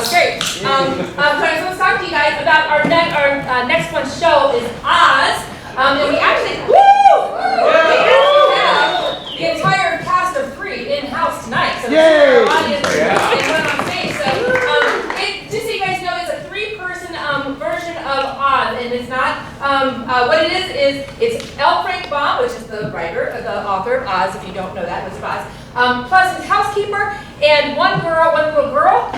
Great. So I'm going to talk to you guys about our next month's show is Oz. And we actually, we actually have the entire cast of 3 in-house tonight. So our audience is on stage. So just so you guys know, it's a 3-person version of Oz, and it's not what it is it's L. Frank Baum, which is the writer, the author of Oz. If you don't know that, Wizard of Oz. Plus his housekeeper and one little girl.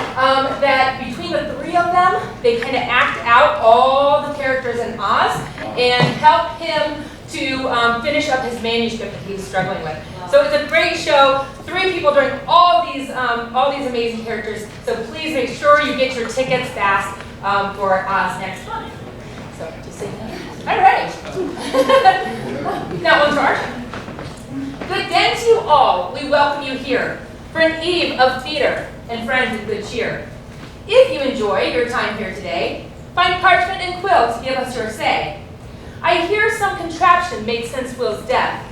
That between the 3 of them, they kind of act out all the characters in Oz and help him to finish up his manuscript that he was struggling with. So it's a great show. 3 people doing all these amazing characters. So please make sure you get your tickets fast for Oz next month. So just say that. All right. Now on to our show. Good den to you all. We welcome you here for an eve of theater and friends with good cheer. If you enjoy your time here today, find parchment and quill to give us your say. I hear some contraption made since Will's death,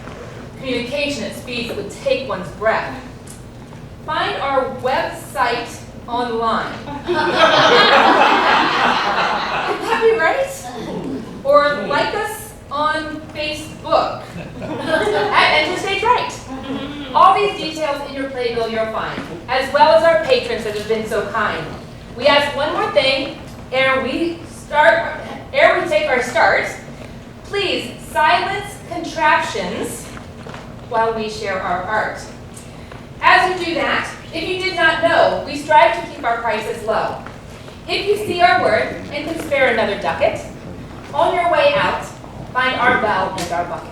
communication at speeds that would take one's breath. Find our website online. Could that be right? Or like us on Facebook at Enter Stage Right. All these details in your playbill you'll find, as well as our patrons that have been so kind. We ask one more thing, ere we take our start. Please silence contraptions while we share our art. As you do that, if you did not know, we strive to keep our prices low. If you see our worth and can spare another ducat, on your way out, find our bell and our bucket.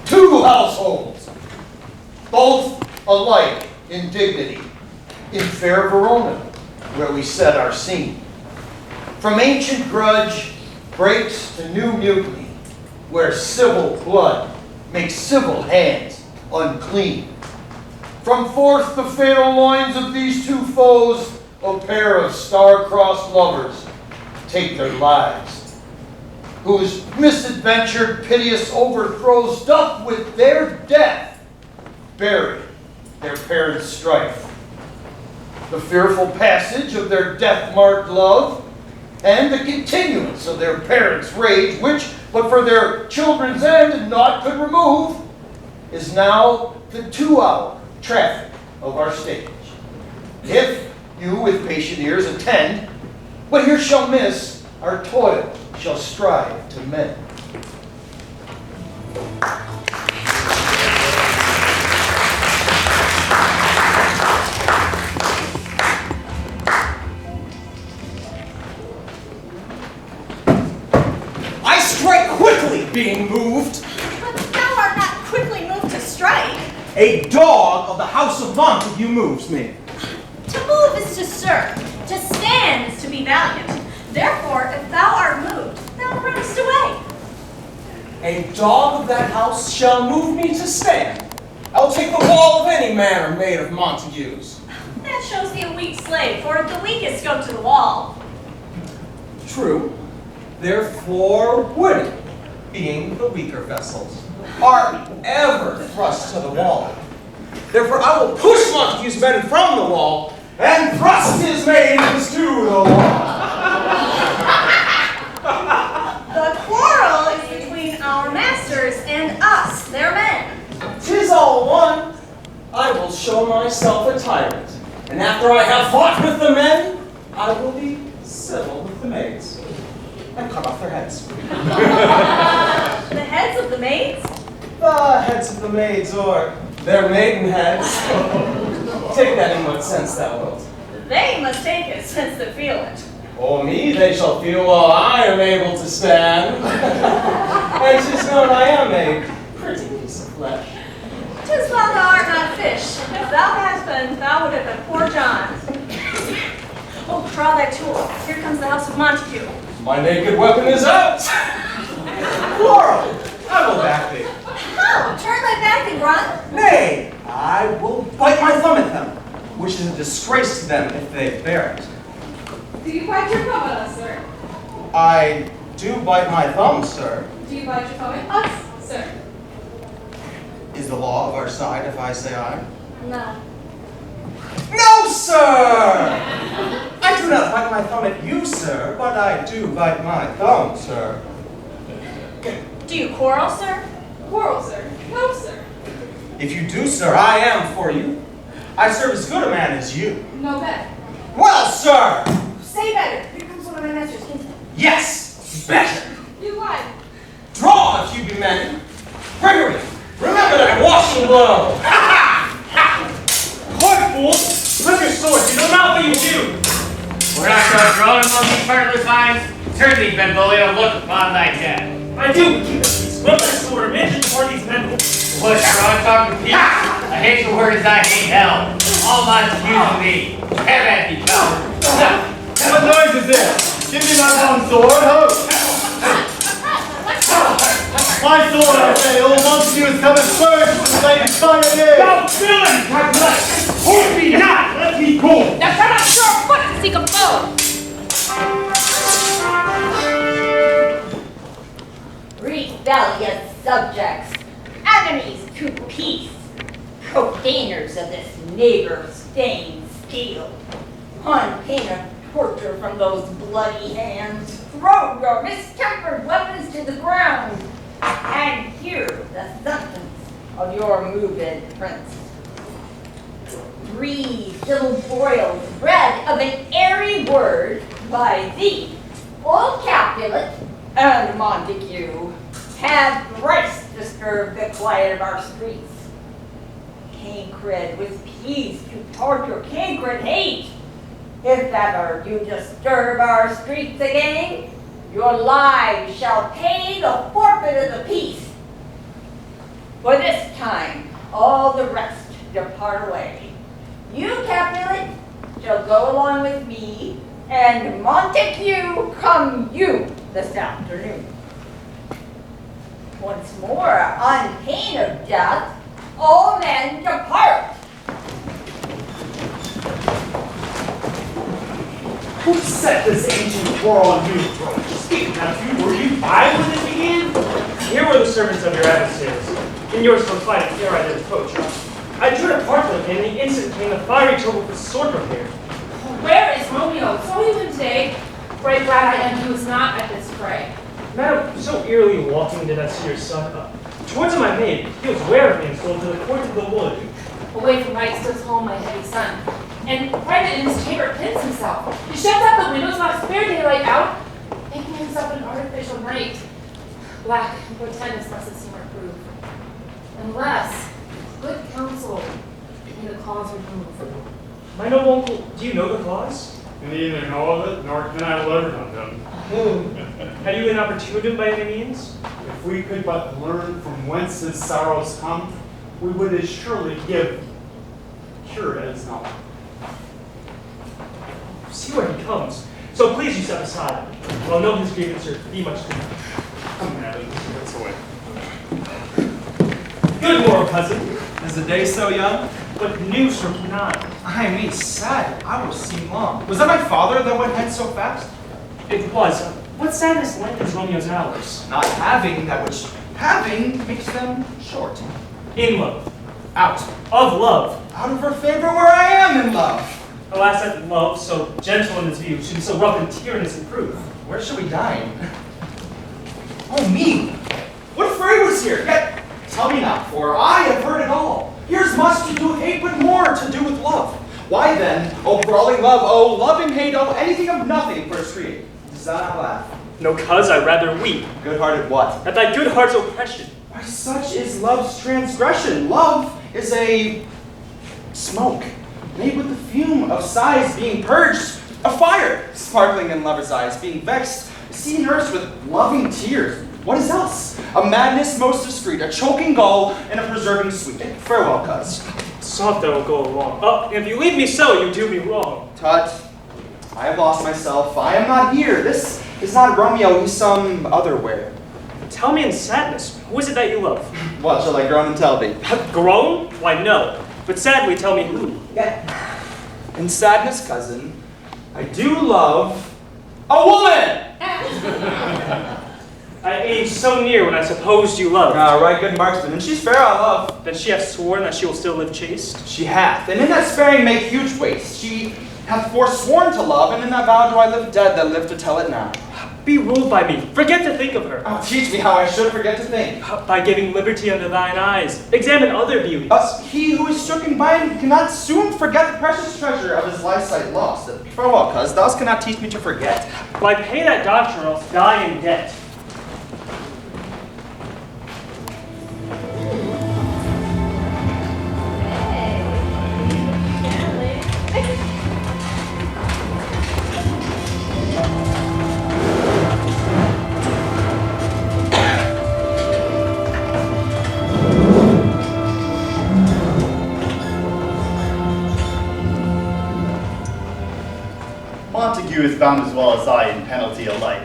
Two households, both alike in dignity, in fair Verona, where we set our scene. From ancient grudge breaks to new mutiny, where civil blood makes civil hands unclean. From forth the fatal loins of these 2 foes, a pair of star-crossed lovers take their lives, whose misadventured piteous overthrows doth with their death bury their parents' strife. The fearful passage of their death-marked love, and the continuance of their parents' rage, which, but for their children's end, naught could remove, is now the 2-hour traffic of our stage. If you with patient ears attend, what here shall miss, our toil shall strive to mend. I strike quickly, being moved. But thou art not quickly moved to strike. A dog of the house of Montague moves me. To move is to serve. To stand is to be valiant. Therefore, if thou art moved, thou runnest away. A dog of that house shall move me to stand. I'll take the wall of any manor made of Montagues. That shows thee a weak slave, for the weakest go to the wall. True. Therefore, women, being the weaker vessels, are ever thrust to the wall. Therefore, I will push Montague's men from the wall and thrust his maidens to the wall. The quarrel is between our masters and us, their men. 'Tis all one. I will show myself a tyrant, and after I have fought with the men, I will be civil with the maids and cut off their heads. The heads of the maids? The heads of the maids, or their maiden heads. Take that in what sense thou wilt. They must take it since they feel it. Oh, me they shall feel while I am able to stand. And 'tis known I am a pretty piece of flesh. 'Tis well thou art not fish. If thou hadst been, thou would have been poor John. Oh, draw that tool. Here comes the house of Montague. My naked weapon is out! Quarrel! I will back thee. How? Turn thy back and run? Nay, I will bite my thumb at them, which is a disgrace to them if they bear it. Do you bite your thumb at us, sir? I do bite my thumb, sir. Do you bite your thumb at us, sir? Is the law of our side if I say aye? No. No, sir! I do not bite my thumb at you, sir, but I do bite my thumb, sir. Do you quarrel, sir? Quarrel, sir? No, sir. If you do, sir, I am for you. I serve as good a man as you. No bet. Well, sir! Say better. Here comes one of my master's kinsmen. Yes! Better! You lied. Draw if you be men. Gregory, remember that washing blow! Ha ha! Ha! What, fool? Flip your sword, you know not what you do! We're not so drawn among these murderous lines. Turn thee, Benvolio, look upon thy death. I do keep the peace. Flip that sword, mention for these men. What's wrong talking peace? I hate your word as I hate hell. All minds accuse of me. Have at thee, coward. What noise is this? Give me my long sword, ho! My sword, I say, old Montague is coming first to slay the Trajedie! Thou villain! My blood! Hold me not! Let me go! Now turn up your foot and seek a foe. Rebellious subjects, enemies to peace, profaners of this neighbor-stained steel, on pain of torture from those bloody hands, throw your mistempered weapons to the ground, and hear the sentence of your moved prince. 3 little boiled bread of an airy word by thee, old Capulet, and Montague, have thrice disturbed the quiet of our streets. Cancred with peace to torture cancred hate. If ever you disturb our streets again, your lives shall pay the forfeit of the peace. For this time, all the rest depart away. You, Capulet, shall go along with me, and Montague come you this afternoon. Once more, on pain of death, all men depart. Who set this ancient quarrel on you, George? Speak, nephew. Were you by when it began? Here were the servants of your adversaries. In yours from fight, here I did approach. I drew apart them, and in the instant came the fiery trouble for sword repair. Where is Romeo? Saw you in today. Right glad I am he was not at this fray. Madam, so eerily walking did I see your son. Towards him I made. He was ware of me and sold to the court of the wood. Away from light stood home my heavy son, and private in his chamber pins himself. He shuts out the windows, not spare daylight out, making himself an artificial night. Black and portentous must the seamer prove, unless good counsel in the cause remove. My noble uncle, do you know the cause? Neither know of it, nor can I learn of them. Had you an opportunity by any means? If we could but learn from whence his sorrows come, we would as surely give cure as not. See where he comes. So please you step aside. Well, know his grievance or be much to Come, Madam, that's away. Good morrow, cousin. Is the day so young? But news from none. I mean, sad, I will seem long. Was that my father that went hence so fast? It was. What sadness lengthens Romeo's hours? Not having that which having makes them short. In love. Out. Of love. Out of her favor where I am in love. Alas, that love, so gentle in its view, should be so rough and tyrannous in proof. Where shall we dine? Oh, me! What fray was here? Yet, tell me not, for I have heard it all. Here's much to do with hate, but more to do with love. Why then, oh brawling love, oh loving hate, oh anything of nothing first create. Does that not laugh? No, cuz I rather weep. Good-hearted what? At thy good heart's oppression. Why, such is love's transgression. Love is a smoke, made with the fume of sighs being purged, a fire sparkling in lover's eyes, being vexed, see nursed with loving tears. What is else? A madness most discreet, a choking gall, and a preserving sweet. Farewell, cuz. Soft I will go along. Oh, if you leave me so, you do me wrong. Tut, I have lost myself. I am not here. This is not Romeo. He's some other where. Tell me in sadness, who is it that you love? What shall I groan and tell thee? Grown? Why, no. But sadly, tell me who. In sadness, cousin, I do love a woman! I aimed so near when I supposed you loved. Ah, right, good marksman, and she's fair on love. Then she hath sworn that she will still live chaste. She hath, and in that sparing make huge waste. She hath forsworn to love, and in that vow do I live dead that live to tell it now. Be ruled by me. Forget to think of her. Oh, teach me how I should forget to think. By giving liberty unto thine eyes. Examine other beauties. He who is stricken by him cannot soon forget the precious treasure of his life sight lost. Farewell, cuz, thou cannot teach me to forget. By pay that doctrine, or else die in debt. Montague is bound as well as I in penalty alike.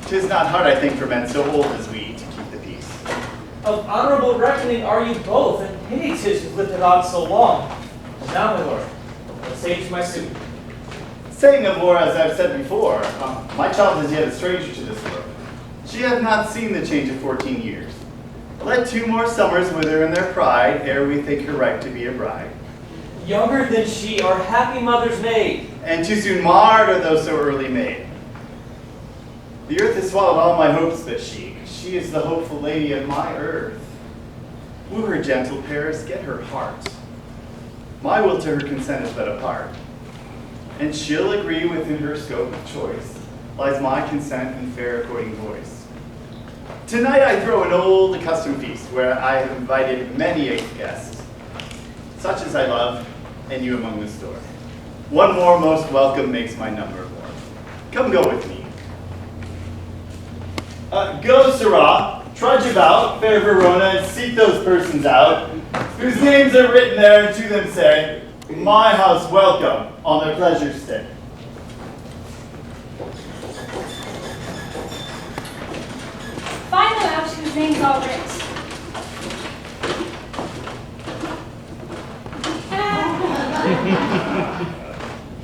'Tis not hard, I think, for men so old as we to keep the peace. Of honorable reckoning are you both, and pity 'tis you've lived it on so long. Now, my lord, let's say to my suit. Saying of war, as I've said before, my child is yet a stranger to this world. She hath not seen the change of 14 years. Let 2 more summers wither in their pride, ere we think her right to be a bride. Younger than she, our happy mother's maid. And too soon marred, or though so early made. The earth has swallowed all my hopes but she. She is the hopeful lady of my earth. Woo her, gentle Paris, get her heart. My will to her consent is but a part. And she'll agree within her scope of choice. Lies my consent and fair according voice. Tonight I throw an old accustomed feast, where I have invited many a guest, such as I love, and you among the store. One more most welcome makes my number more. Come go with me. Go, Sirrah, trudge about, fair Verona, and seek those persons out, whose names are written there, and to them say, my house welcome, on their pleasure stay. Find them out whose names are writ.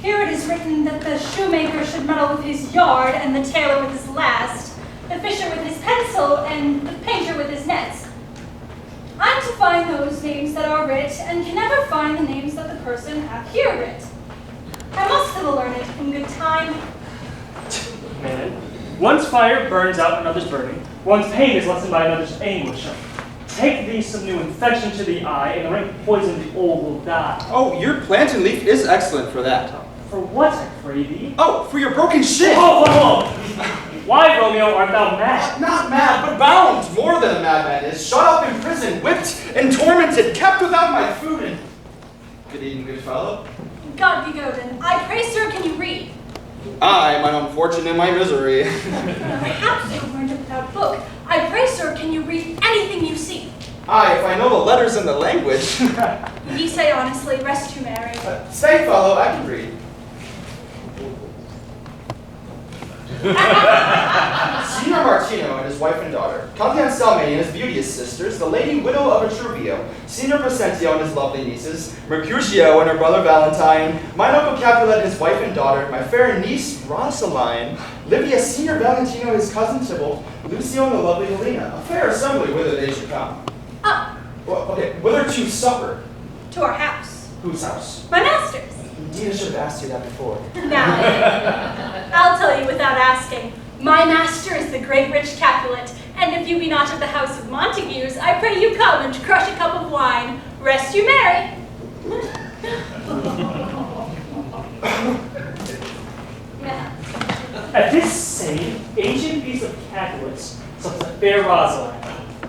Here it is written that the shoemaker should meddle with his yard, and the tailor with his last, the fisher with his pencil, and the painter with his nets. I'm to find those names that are writ, and can never find the names that the person hath here writ. I must to the learned in good time. Man, one's fire burns out another's burning. One's pain is lessened by another's anguish. Take thee some new infection to the eye, and the rank poison the old will die. Oh, your plantain leaf is excellent for that. For what, I pray thee? Oh, for your broken shin! Oh! Why, Romeo, art thou mad? Not mad, but bound, more than a madman is. Shut up in prison, whipped and tormented, kept without my food and... Good evening, good fellow. God be Godin. I pray, sir, can you read? I, my unfortune and my misery. Perhaps you learned it without book. I pray, sir, can you read anything you see? Aye, if I know the letters and the language. Ye say honestly, rest you merry. Say, fellow, I can read. Signor Martino and his wife and daughter, Count Anselmi and his beauteous sisters, the lady widow of Etruvio, Signor Placentio and his lovely nieces, Mercutio and her brother Valentine, mine uncle Capulet and his wife and daughter, my fair niece Rosaline, Livia, Signor Valentino, his cousin Tybalt, Lucio and the lovely Helena, a fair assembly whither they should come. Up Well, okay, whither to supper? to our house. Whose house? My master's. Indeed, I should have asked you that before. Now, I'll tell you without asking. My master is the great rich Capulet, and if you be not of the house of Montagues, I pray you come and crush a cup of wine. Rest you merry. At this same ancient piece of Capulets, such the fair Rosaline,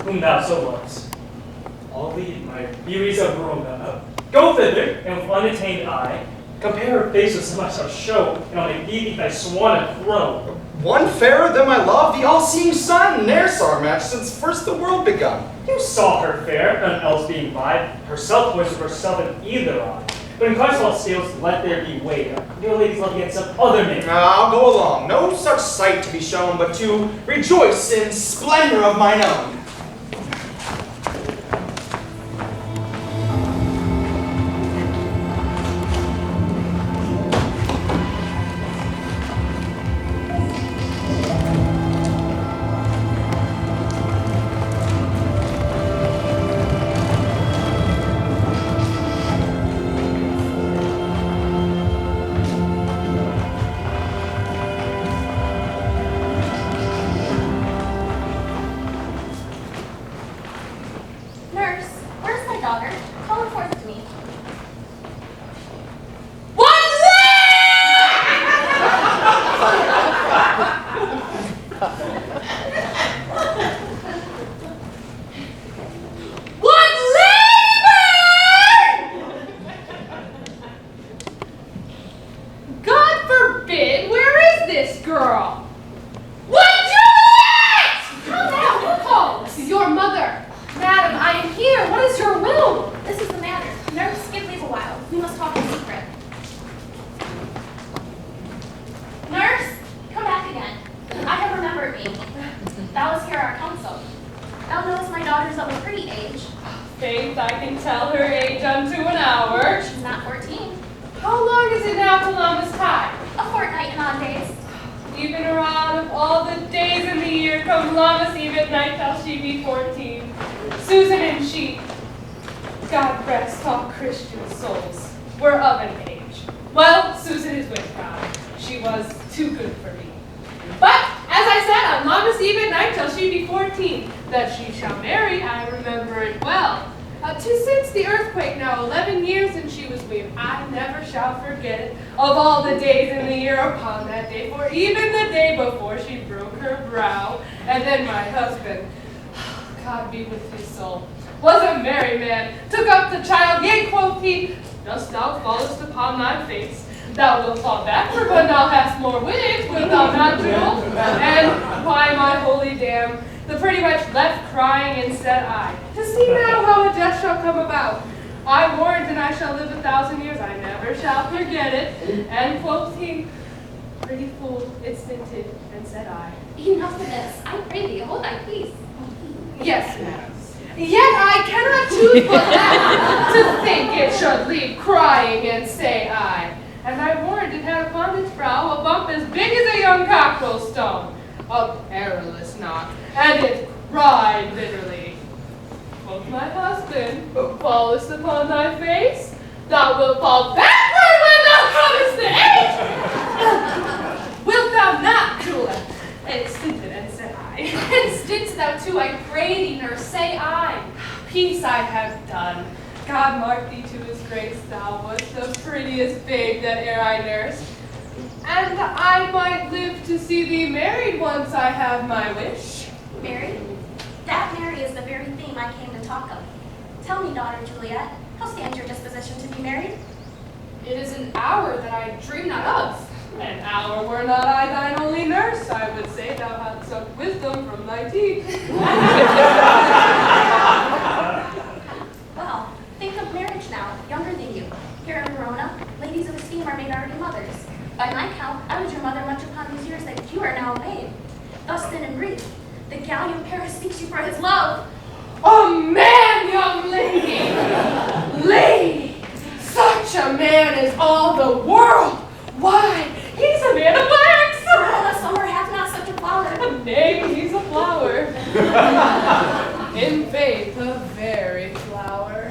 whom thou so lovest. All the my beauties of Romeo, go thither, and with unattained eye, Compare her face with some I shall show, and on a deity thy swan throne. One fairer than my love, the all-seeing sun, ne'er saw her match since first the world begun. You saw her fair, none else being by, herself voice of herself in either eye. But in Carswell scales, let there be weight. Your lady's love against some other man. I'll go along, no such sight to be shown, but to rejoice in splendor of mine own. Of all the days in the year upon that day, for even the day before she broke her brow, and then my husband, God be with his soul, was a merry man, took up the child, yea, quoth he, dost thou fallest upon thy face, thou wilt fall backward when thou hast more wit, wilt thou not, Jewel? And by my holy dam, the pretty wretch left crying, and said I, to see now how a death shall come about. I warrant and I shall live 1,000 years, I never shall forget it. And quoth he, pretty fool, it's tinted, and said I. Enough of this, I pray thee, hold thy peace. Yes, madam. Yet I cannot choose but that, to think it should leave crying and say I. And I warrant it had upon its brow a bump as big as a young cockerel stone, a perilous knock, and it cried bitterly. Quoth my husband, fallest upon thy face, thou wilt fall backward when thou comest to age. Wilt thou not, Juliet? And stinted, and said I. And stidst thou too, I pray thee, nurse, say I. Peace I have done. God mark thee to his grace, thou wast the prettiest babe that e'er I nursed. And I might live to see thee married once I have my wish. Married? That Mary is the very theme I came to talk of. Tell me, daughter Juliet, how stands your disposition to be married? It is an hour that I dream not of. An hour were not I thine only nurse, I would say thou hadst sucked wisdom from thy teeth. Well, think of marriage now, younger than you. Here in Verona, ladies of esteem are made already mothers. By my count, I was your mother much upon these years that you are now a maid. Thus then in brief, the galleon Paris seeks you for his love. A man, young lady! Lady! Such a man is all the world! Why, he's a man of wax! The summer hath not such a flower. Nay, he's a flower. In faith, a very flower.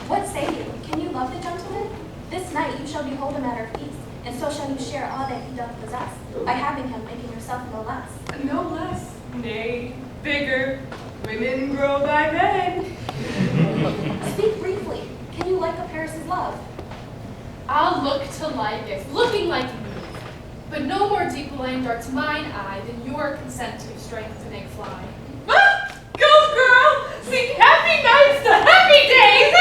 What say you? Can you love the gentleman? This night you shall behold him at our feast, and so shall you share all that he doth possess, by having him making yourself no less. No less. Nay, bigger. Women grow by men. Speak briefly. Can you like a Paris's love? I'll look to like it, looking like you. But no more deep line darts mine eye than your consent to strength to make fly. Ah, go, girl! Seek happy nights to happy days!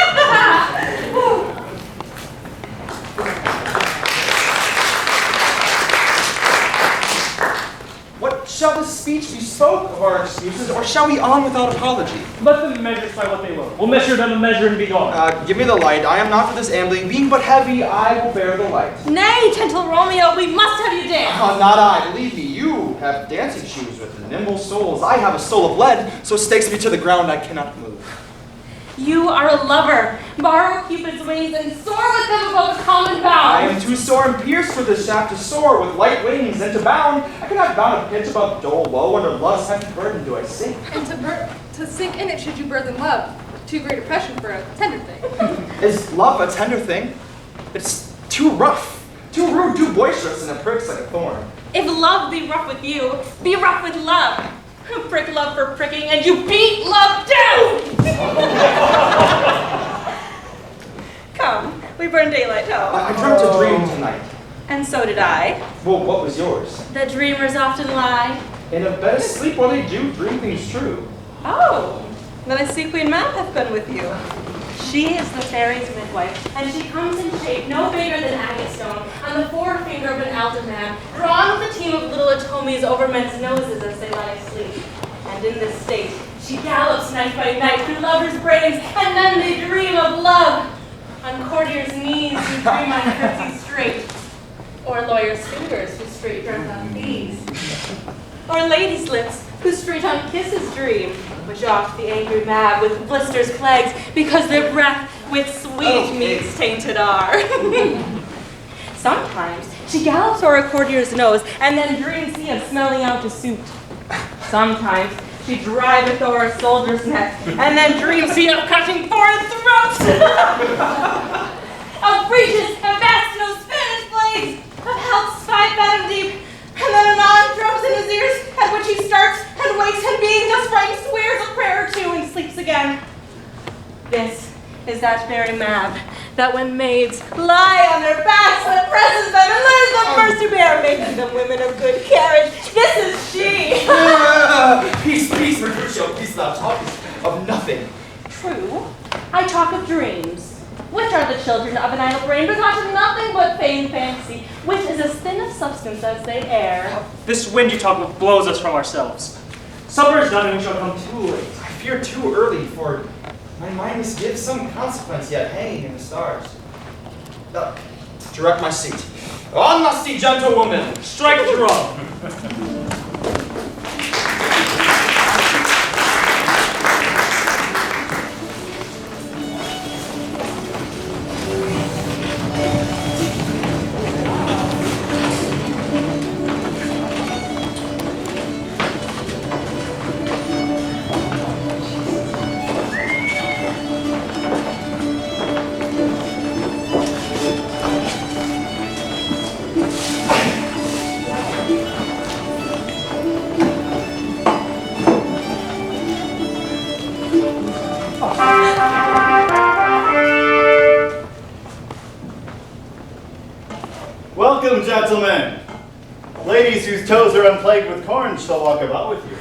speech bespoke of our excuses, or shall we on without apology? Let them measure by what they will. We'll measure them a measure and be gone. Give me the light. I am not for this ambling. Being but heavy, I will bear the light. Nay, gentle Romeo, we must have you dance. Not I. Believe me, you have dancing shoes with nimble soles. I have a soul of lead, so stakes me to the ground I cannot move. You are a lover. Borrow Cupid's wings and soar with them above a common bound. I am too sore and pierced for this shaft to soar with light wings and to bound. I cannot bound a pitch above dull low under love's heavy burden do I sink. And to sink in it should you burden love. Too great a pressure for a tender thing. Is love a tender thing? It's too rough, too rude, too boisterous, and it pricks like a thorn. If love be rough with you, be rough with love. Prick love for pricking, and you beat love down! Come, we burn daylight home. I dreamt a dream tonight. And so did I. Well, what was yours? That dreamers often lie. In a bed asleep while they do dream things true. Oh, then I see Queen Mab hath been with you. She is the fairy's midwife, and she comes in shape no bigger than agate stone, on the forefinger of an elder man, drawn with a team of little atomies over men's noses as they lie asleep. And in this state, she gallops night by night through lovers' brains, and then they dream of love. On courtiers' knees who dream on curtsies straight, or lawyers' fingers who straight dream on these, or ladies' lips who straight on kisses dream, which oft the angry Mab with blisters plagues, because their breath with sweet meats tainted are. Sometimes she gallops o'er a courtier's nose, and then dreams he of smelling out a suit. Sometimes she driveth o'er a soldier's neck, and then dreams he of cutting foreign throats. Of breeches and vast no Spanish blades, of health's 5 fathom deep, and then anon drums in his ears, at which he starts and wakes, and being just frightened swears a prayer or two and sleeps again. This is that very Mab, that when maids lie on their backs and presses them and learns them first to bear, making them women of good carriage. This is she. Peace, peace, Mercutio, peace, thou talkest of nothing. True, I talk of dreams, which are the children of an idle brain, begot of nothing but vain fancy, which is as thin of substance as they air. This wind you talk of blows us from ourselves. Supper is done and we shall come too late. I fear too early, for my mind misgives some consequence yet hanging in the stars. Direct my seat. On, lusty gentlewoman! Strike the drum! Welcome, gentlemen. Ladies whose toes are unplagued with corn shall walk about with you.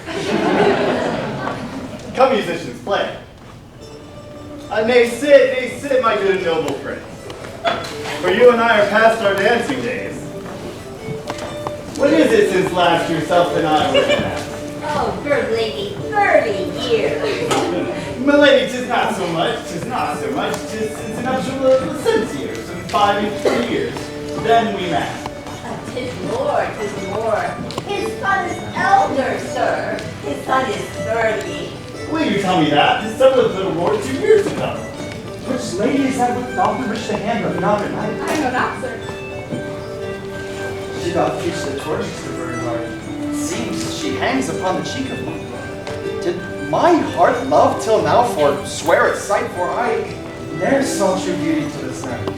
Come, musicians, play. Nay, sit, my good and noble prince. For you and I are past our dancing days. What is it since last yourself and I were dancing? Oh, good lady, 30 years. My lady, 'tis not so much, 'tis since an nuptial of 6 years, and 5 and 3 years. Then we met. 'Tis more. His son is elder, sir. His son is 30. Will you tell me that? His son was little more 2 years ago. Which lady is that with doth wish the hand of yonder knight? I know not, sir. She doth teach the torches to burn hard. It seems she hangs upon the cheek of me. Did my heart love till now forswear its sight, for I ne'er saw true beauty to this night.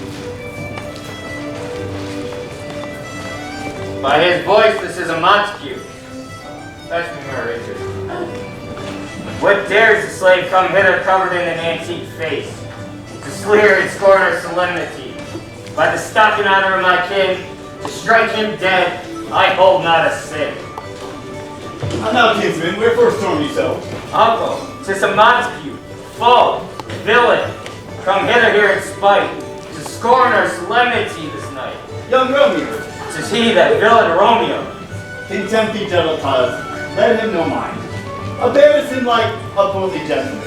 By his voice, this is a Montague. Fetch me her, Richard. What dares the slave come hither covered in an antique face, to sleer and scorn her solemnity? By the stock and honor of my kin, to strike him dead, I hold not a sin. Now, kinsman, wherefore storm you so? Uncle, 'tis a Montague, foe, villain, come hither here in spite, to scorn our solemnity this night. Young Romeo. 'Tis he, that villain Romeo. Contempt thee, gentle cause. let him no mind. Bears him like a portly gentleman.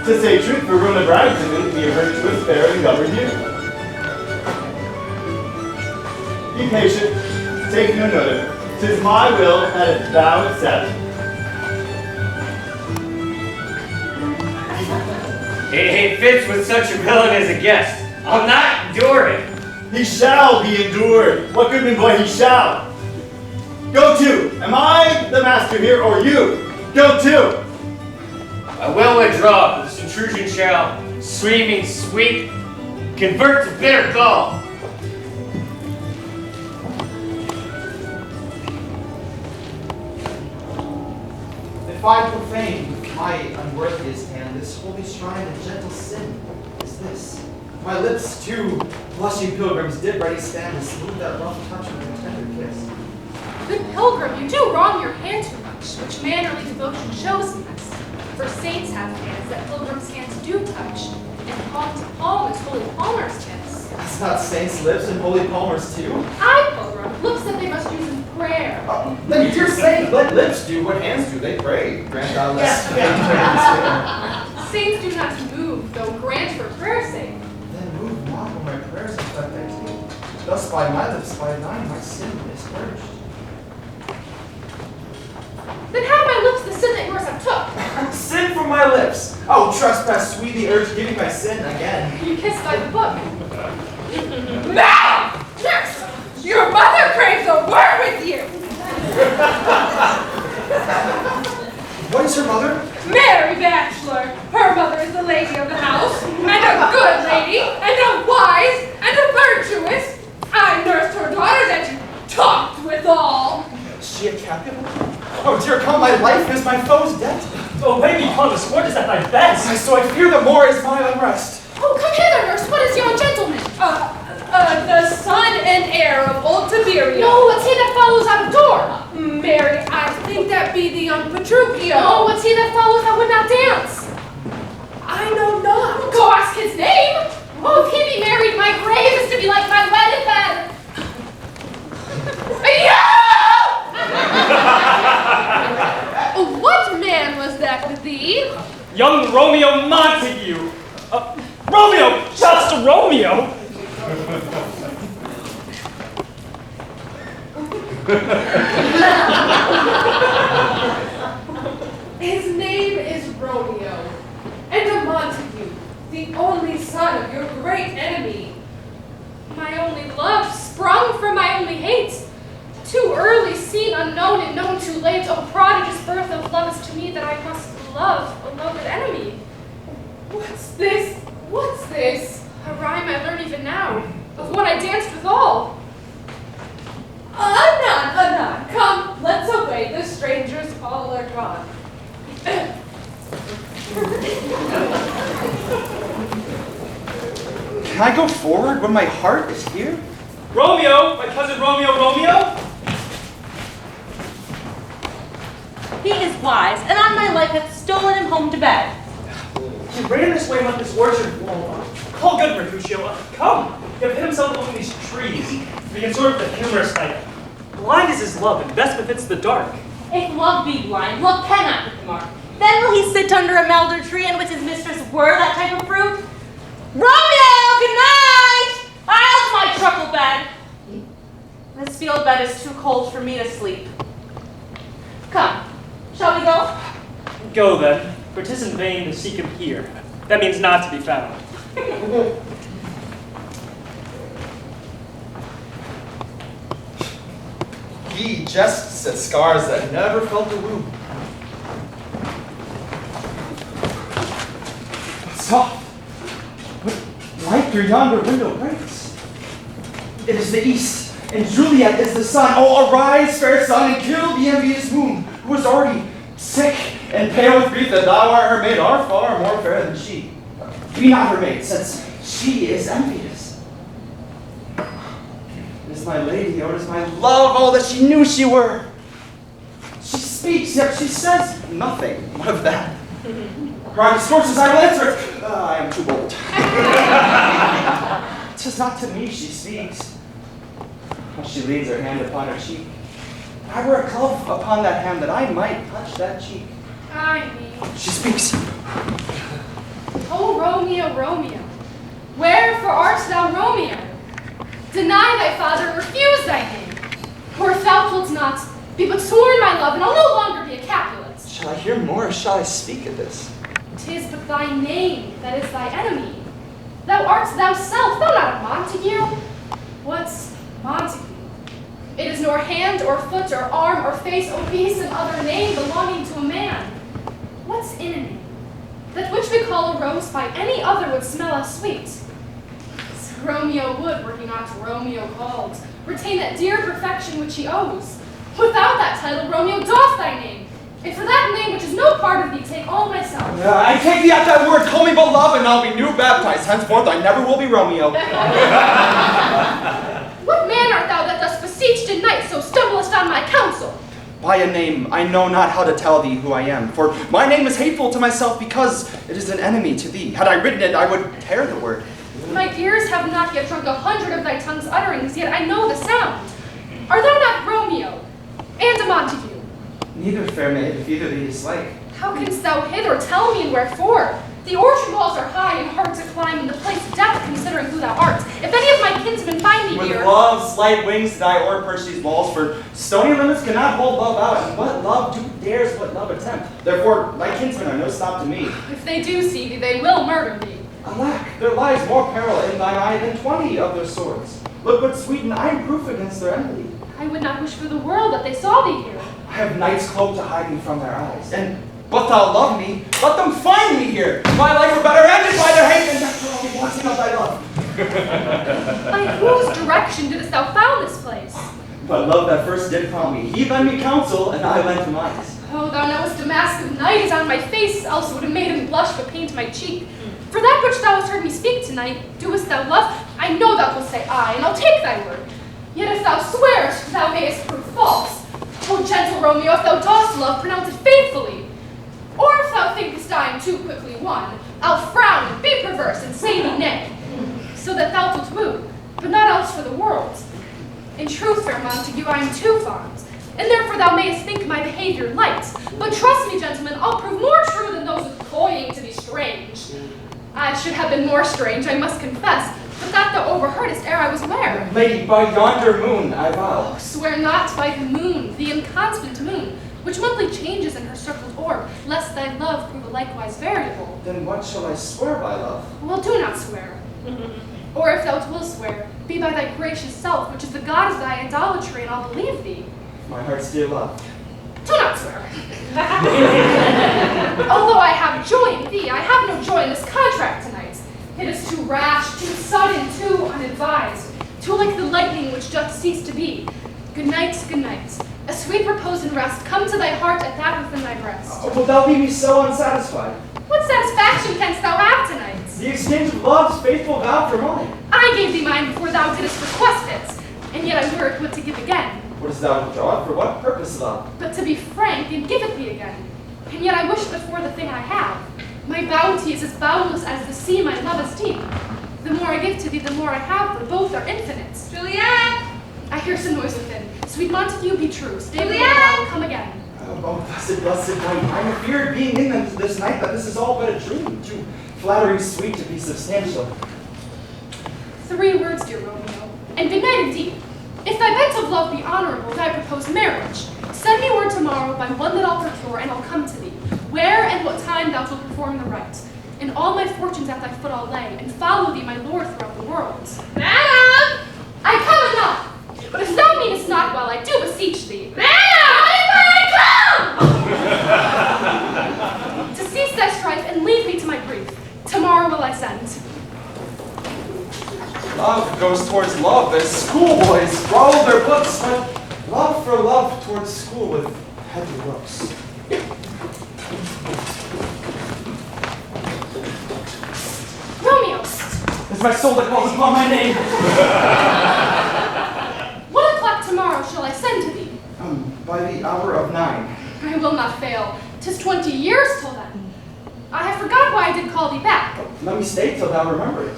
To say truth, Verona brags him to be a virtuous, fair, and governed youth. Be patient, take no notice. 'Tis my will that thou accept. It fits with such a villain as a guest. I'll not endure it. He shall be endured. What goodman boy he shall. Go to. Am I the master here or you? Go to. I will withdraw, this intrusion shall, sweeping sweet, convert to bitter gall. If I profane with my unworthiest hand this holy shrine of gentle sin, is this. My lips too, blushing pilgrims, did ready stand to smooth that rough touch with a tender kiss. Good pilgrim, you do wrong your hand too much, which mannerly devotion shows in us. For saints have hands that pilgrims' hands do touch, and palm to palm is holy palmer's kiss. That's not saints' lips and holy palmers too. I, pilgrim, lips that they must use in prayer. Then dear saint, let lips do what hands do, they pray. Grant thou less Saints do not move, though grant for prayer's sake. Then move not when my prayers affect thy taste. Thus by my lips, by thine, my sin is purged. Then have my lips the sin that yours have took. Sin from my lips. Oh, trespass, sweet the urge, giving my sin again. You kissed by the book. Now! Nurse! Your mother craves a word with you! What is her mother? Mary Bachelor! Her mother is the lady of the house, and a good lady, and a wise, and a virtuous. I nursed her daughters and you talked withal. Is she a Capulet? Oh dear, come, my life is my foe's debt. Obey me, upon the sport is at thy best. So I fear the more is my unrest. Oh, come hither, nurse. What is yon gentleman? The son and heir of old Tiberio. No, what's he that follows out of door? Mary, I think that be the young Petruchio. No, what's he that follows that would not dance? I know not. Go ask his name. Oh, if he be married, my grave is to be like my wedded bed. What man was that with thee? Young Romeo Montague. Romeo, just Romeo. His name is Romeo, and a Montague, the only son of your great enemy. My only love, sprung from my only hate. Too early seen, unknown, and known too late. Oh, prodigious birth of love is to me that I must love a loved enemy. What's this? What's this? A rhyme I learn even now, of one I danced withal. Anon, come, let's away, the strangers all are gone. Can I go forward when my heart is here? Romeo, my cousin Romeo. He is wise, and on my life hath stolen him home to bed. He ran this way and left this orchard wall. Call good, Mercutio. Come. He have hid himself among these trees. We can sort of the humorous type. Blind is his love, and best befits the dark. If love be blind, love cannot hit the mark. Then will he sit under a melder tree in which his mistress were that type of fruit? Romeo, good night! I'll to my truckle bed. This field bed is too cold for me to sleep. Come, shall we go? Go then, for 'tis in vain to seek him here. That means not to be found. He jests at scars that never felt a wound. Soft, what light your yonder window breaks? It is the east, and Juliet is the sun. Oh, arise, fair sun, and kill the envious moon, who is already sick and pale with grief that thou art her maid, are far more fair than she. Be not her maid, since she is envious. It is my lady, or it is my love, all that she knew she were. She speaks, yet she says nothing. What of that? Cry discourses, I will answer it. I am too bold. 'Tis not to me she speaks. When she leans her hand upon her cheek, I wear a glove upon that hand that I might touch that cheek. Ay me. She speaks. O Romeo, Romeo, wherefore art thou Romeo? Deny thy father, refuse thy name. Or if thou wilt not, be but sworn my love, and I'll no longer be a Capulet. Shall I hear more, or shall I speak of this? 'Tis but thy name that is thy enemy. Thou art thyself, thou not a Montague. What's Montague? It is nor hand or foot or arm or face or beast and other name belonging to a man. What's in a name? That which we call a rose by any other would smell as sweet. Romeo would, were he not Romeo called, retain that dear perfection which he owes. Without that title, Romeo doff thy name, and for that name which is no part of thee, take all myself. I take thee at that word, call me beloved, and I'll be new baptized. Henceforth I never will be Romeo. What man art thou that thus beseeched in night, so stumblest on my counsel? By a name, I know not how to tell thee who I am, for my name is hateful to myself because it is an enemy to thee. Had I written it, I would tear the word. My ears have not yet drunk 100 of thy tongue's utterings, yet I know the sound. Art thou not Romeo, and a Montague? Neither, fair maid, if either thee dislike. How canst thou hither tell me and wherefore? The orchard walls are high and hard to climb, and the place death, considering who thou art. If any of my kinsmen find thee With here... love's light wings did I o'erperch these walls, for stony limits cannot hold love out, and what love do dares what love attempt. Therefore, my kinsmen are no stop to me. If they do see thee, they will murder thee. Alack, there lies more peril in thine eye than 20 of their swords. Look but sweet, and I am proof against their enmity. I would not wish for the world that they saw thee here. I have night's cloak to hide me from their eyes, and but thou love me, let them find me here. My life were better ended by their hate than death for all the wanting of thy love. By whose direction didst thou found this place? But love that first did found me. He lent me counsel, and I lent him eyes. Oh, thou knowest a mask of night is on my face, else would have made him blush but paint my cheek. For that which thou hast heard me speak tonight, doest thou love? I know thou wilt say aye, and I'll take thy word. Yet if thou swearest, thou mayest prove false. O gentle Romeo, if thou dost love, pronounce it faithfully. Or if thou thinkest I am too quickly won, I'll frown and be perverse and say thee nay, so that thou wilt woo, but not else for the world. In truth, fair Montague, I am too fond, and therefore thou mayest think my behavior light. But trust me, gentlemen, I'll prove more true than those with cloying to be strange. I should have been more strange, I must confess, but that thou overheardest ere I was ware. Lady, by yonder moon, I vow. Oh, swear not by the moon, the inconstant moon, which monthly changes in her circled orb, lest thy love prove likewise variable. Then what shall I swear by, love? Well, do not swear. Or if thou wilt swear, be by thy gracious self, which is the god of thy idolatry, and I'll believe thee. My heart's dear love. Do not swear. Although I have joy in thee, I have no joy in this contract tonight. It is too rash, too sudden, too unadvised, too like the lightning which doth cease to be. Good night, good night. A sweet repose and rest come to thy heart at that within thy breast. Wilt thou leave me so unsatisfied? What satisfaction canst thou have tonight? The exchange of love's faithful vow for mine. I gave thee mine before thou didst request it, and yet I were it would to give again. Wouldst thou withdraw it? For what purpose, love? But to be frank, and give it thee again. And yet I wish before the thing I have. My bounty is as boundless as the sea my love is deep. The more I give to thee, the more I have, for both are infinite. Juliet! I hear some noise within. Sweet Montague, be true. Stay with me, Juliet! I will come again. Oh, blessed night. I'm afeard being in them this night that this is all but a dream. Too flattering sweet to be substantial. 3 words, dear Romeo, and good night indeed. If thy bent of love be honorable, thy proposed marriage, send me word tomorrow by one that I'll procure, and I'll come to thee. Where and what time thou wilt perform the rite. And all my fortunes at thy foot I'll lay, and follow thee, my lord, throughout the world. Madam! I come anon, but if thou meanest not well, I do beseech thee. Madam! To cease thy strife and leave me to my grief. Tomorrow will I send. Love goes towards love as schoolboys roll their books, but love for love towards school with heavy looks. Romeo! It's my soul that calls upon my name. 1 o'clock tomorrow shall I send to thee. By the hour of 9. I will not fail. 'Tis 20 years till then. I have forgot why I did call thee back. Let me stay till thou remember it.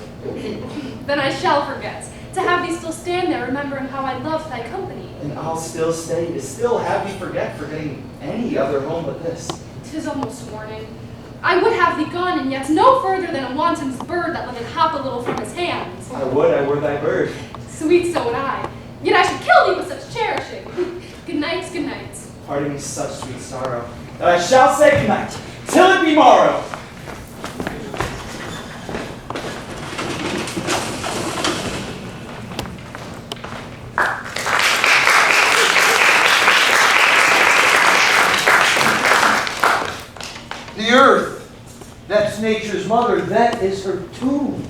Then I shall forget, to have thee still stand there remembering how I loved thy company. And I'll still stay to still have thee forgetting any other home but this. 'Tis almost morning. I would have thee gone, and yet no further than a wanton's bird that loveth hop a little from his hands. I would I were thy bird. Sweet, so would I. Yet I should kill thee with such cherishing. Good night, good night. Parting me such sweet sorrow, that I shall say good night, till it be morrow. The earth, that's nature's mother, that is her tomb.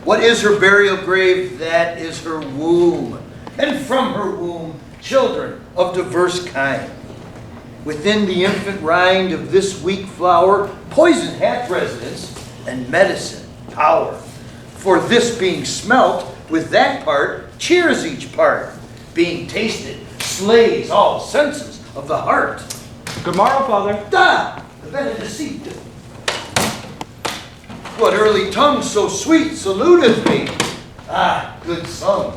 What is her burial grave? That is her womb. And from her womb, children of diverse kind. Within the infant rind of this weak flower, poison hath residence, and medicine power. For this being smelt, with that part, cheers each part. Being tasted, slays all senses of the heart. Good morrow, Father. Da! Benedicite. What early tongue so sweet saluteth me? Ah, good son.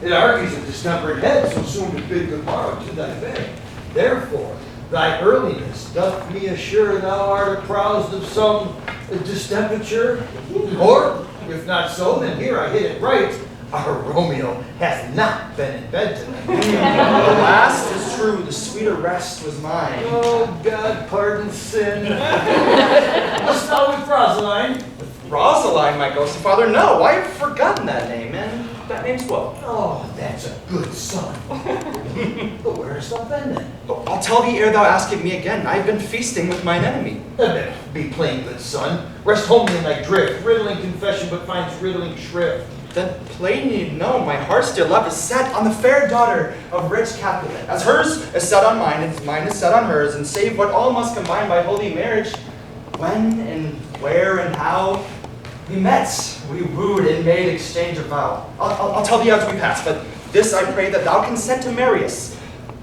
It argues a distempered head so soon to bid good morrow to thy bed. Therefore, thy earliness doth me assure thou art apprised of some distempeture. Or, if not so, then here I hit it right. Our Romeo hath not been in bed tonight. The last is true, the sweeter rest was mine. Oh, God pardon sin. What's thou with Rosaline? Rosaline, my ghostly father? No, I have forgotten that name, and that name's what? Oh, that's a good son. But where hast thou been then? I'll tell thee ere thou askest me again. I have been feasting with mine enemy. Be plain, good son. Rest homely in thy drift. Riddling confession, but finds riddling shrift. Then plain ye know my heart's dear love is set on the fair daughter of rich Capulet. As hers is set on mine, and mine is set on hers, and save what all must combine by holy marriage. When and where and how we met, we wooed and made exchange of vow. I'll tell thee as we pass, but this I pray that thou consent to marry us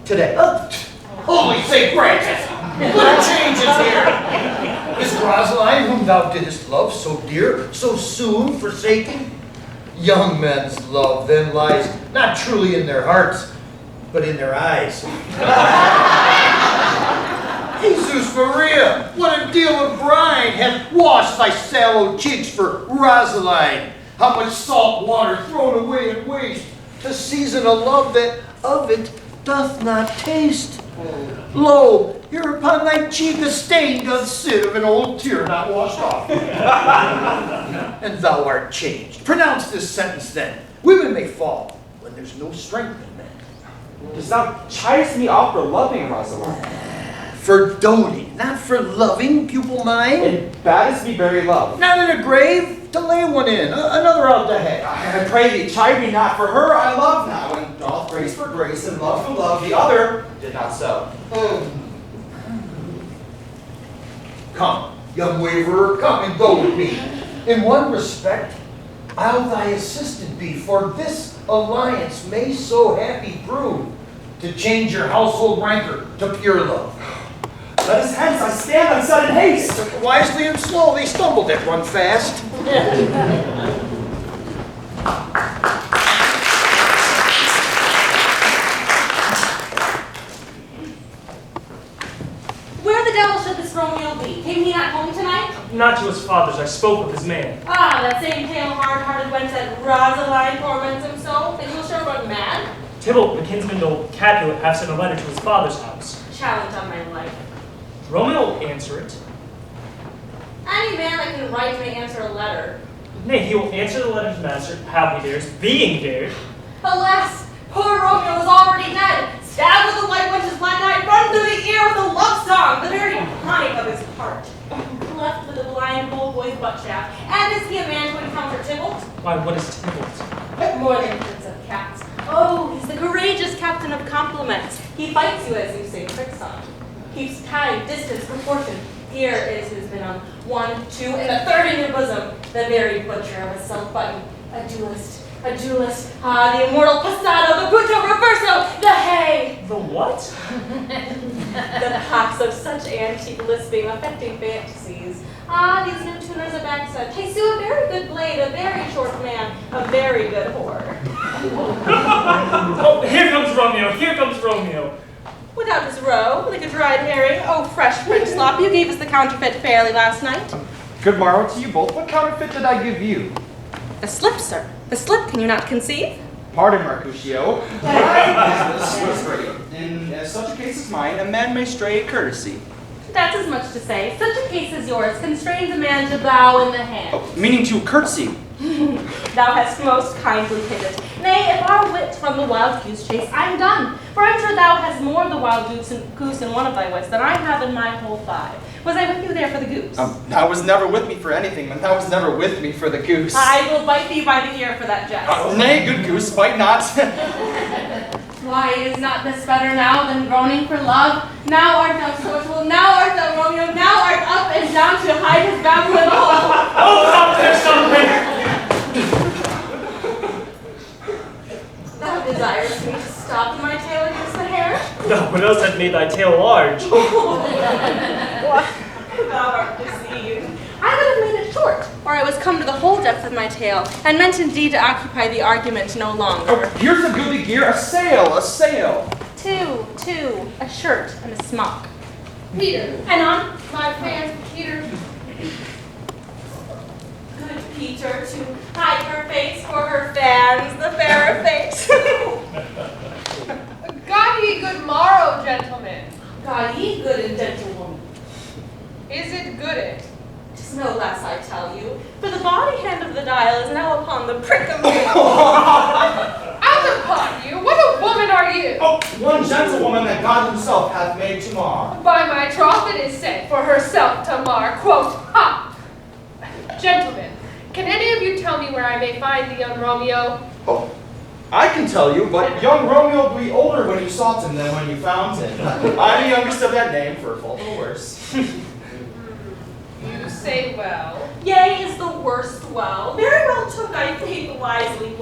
today. Holy St. Francis! What a change is here! Is Rosaline, whom thou didst love so dear, so soon forsaken? Young men's love then lies not truly in their hearts, but in their eyes. Jesus Maria, what a deal of brine hath washed thy sallow cheeks for Rosaline. How much salt water thrown away in waste to season a love that of it doth not taste. Lo, here upon thy cheek a stain doth sit of an old tear not washed off. And thou art changed. Pronounce this sentence then. Women may fall when there's no strength in men. Dost thou chidest me off for loving Rosaline? For doting, not for loving, pupil mine. And baddest me bury love. Not in a grave, to lay one in, another out to head. I pray thee, chide me not, for her I love now, and doth grace for grace, and love for love, the other did not so. Come, young waverer, come and go with me. In one respect, I'll thy assistant be, for this alliance may so happy prove to change your household rancor to pure love. Let us hence, I stand on sudden haste. Wisely and slow, they stumble that run fast. Where the devil should this Romeo be? Came he not home tonight? Not to his father's, I spoke with his man. Ah, that same pale, hard-hearted wench that Rosaline torments him so, and he'll sure run mad. Tybalt, the kinsman old Capulet, hath sent a letter to his father's house. Challenge on my life. Romeo will answer it. Any man that can write may answer a letter. Nay, he will answer the letter's master, how he dares, being dared. Alas, poor Romeo is already dead. Stabbed with the white wench's black eye, run through the ear with a love song, the very prime of his heart. Left with a blind old boy's butt shaft. And is he a man to encounter Tybalt? Why, what is Tybalt? More than prince of cats. Oh, he's the courageous captain of compliments. He fights you as you say tricks on. Keeps time, distance, proportion. Here is his minimum. 1, 2, and the third in your bosom. The very butcher of a self-button. A duelist. Ah, the immortal passado, the punto reverso, the hay. The what? The pox of such antique lisping, affecting fantasies. Ah, these new tuners of accent. Jesu, a very good blade, a very short man, a very good whore. Oh, here comes Romeo, here comes Romeo. Without his roe, like a dried herring. Oh, fresh French slop, you gave us the counterfeit fairly last night. Good morrow to you both. What counterfeit did I give you? The slip, sir. The slip, can you not conceive? Pardon, Mercutio. My business was great. In such a case as mine, a man may stray courtesy. That's as much to say. Such a case as yours constrains a man to bow in the hand. Oh, meaning to curtsy. Thou hast most kindly pitted. Nay, if our wit from the wild goose chase, I'm done. For I'm sure thou hast more of the wild goose in one of thy wits than I have in my whole 5. Was I with you there for the goose? Thou was never with me for anything, and thou was never with me for the goose. I will bite thee by the ear for that jest. Nay, good goose, bite not. Why, is not this better now than groaning for love? Now art thou social, now art thou Romeo, now art up and down to hide his babble in the hall. Oh, stop there! Thou desirest me to stop my tail against the hair? No, what else had made thy tail large? What? Thou art deceived. I would have made it short, or I was come to the whole depth of my tail, and meant indeed to occupy the argument no longer. Oh, here's a goodly gear, a sail, a sail. Two, a shirt and a smock. Peter. And on? My fans, Peter. Good Peter, to hide her face for her fans, the fairer face. God ye good morrow, gentlemen. God ye good and gentle woman. Is it good it? 'Tis no less, I tell you, for the body hand of the dial is now upon the prick of me. Out upon you! What a woman are you! Oh, one gentlewoman that God himself hath made to mar. By my troth it is said for herself to mar, quote, ha! Gentlemen, can any of you tell me where I may find the young Romeo? Oh, I can tell you, but young Romeo will be older when you sought him than when you found him. I'm the youngest of that name, for fault or worse. You say well. Yea is the worst well. Very well took I think wisely.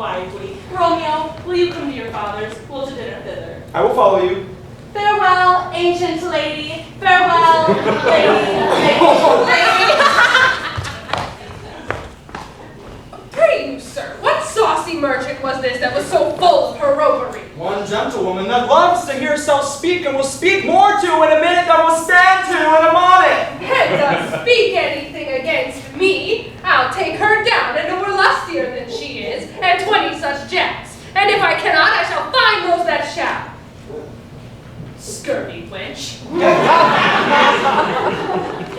Romeo, will you come to your father's? We'll to dinner thither. I will follow you. Farewell, ancient lady. Farewell, lady. Pray you, sir, what saucy merchant was this that was so full of her roguery? One gentlewoman that loves to hear herself speak and will speak more to in a minute than will stand to in a moment. And does speak anything against me, I'll take her down and know we're lustier than she is, and 20 such jacks. And if I cannot, I shall find those that shall. Scurvy wench.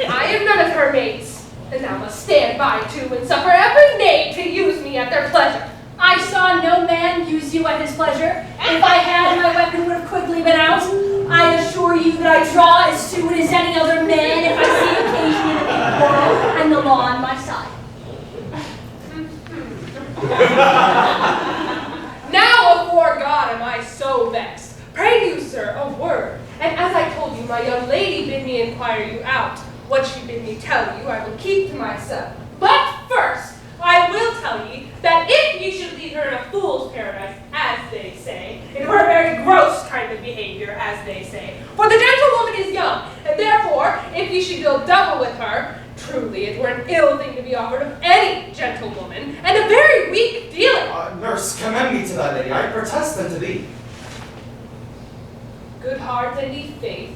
I am none of her mates, and thou must stand by too and suffer every knave to use me at their pleasure. I saw no man use you at his pleasure. If I had, my weapon would have quickly been out. I assure you that I draw as soon as any other man if I see occasion in a big quarrel and the law on my side. Now afore God am I so vexed. Pray you, sir, a word. And as I told you, my young lady bid me inquire you out. What she bid me tell you, I will keep to myself. But first, I will tell ye that if ye should leave her in a fool's paradise, as they say, it were a very gross kind of behavior, as they say. For the gentlewoman is young, and therefore, if ye should deal double with her, truly it were an ill thing to be offered of any gentlewoman, and a very weak dealing. Nurse, commend me to thy lady. I protest unto thee. Good heart and ye faith,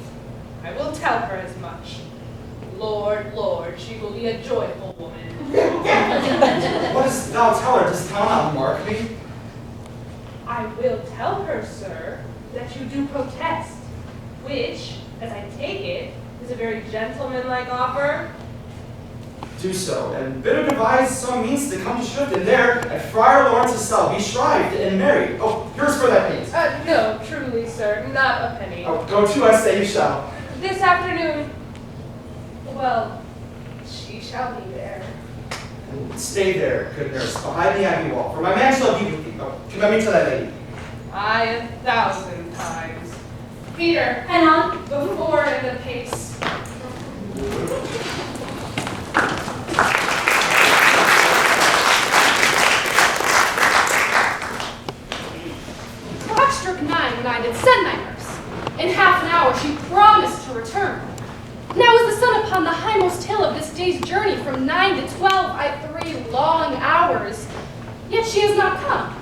I will tell her as much. Lord, Lord, she will be a joyful woman. What dost thou tell her? Dost thou not mark me? I will tell her, sir, that you do protest, which, as I take it, is a very gentlemanlike offer. Do so, and bid her devise some means to come to shrift, and there, at Friar Lawrence's cell, be shrived and married. Oh, here's for that paint. No, truly, sir, not a penny. Oh, go to, I say you shall. This afternoon, well, she shall be there. Stay there, good nurse, behind the abbey wall, for my man shall be with thee. Oh, commend me to that lady. Aye, 1,000 times. Peter, And on? before in the pace. Clock struck 9 when I did send my nurse. In half an hour she promised to return. Now is the sun upon the hindmost hill of this day's journey from 9 to 12 by 3 long hours. Yet she has not come.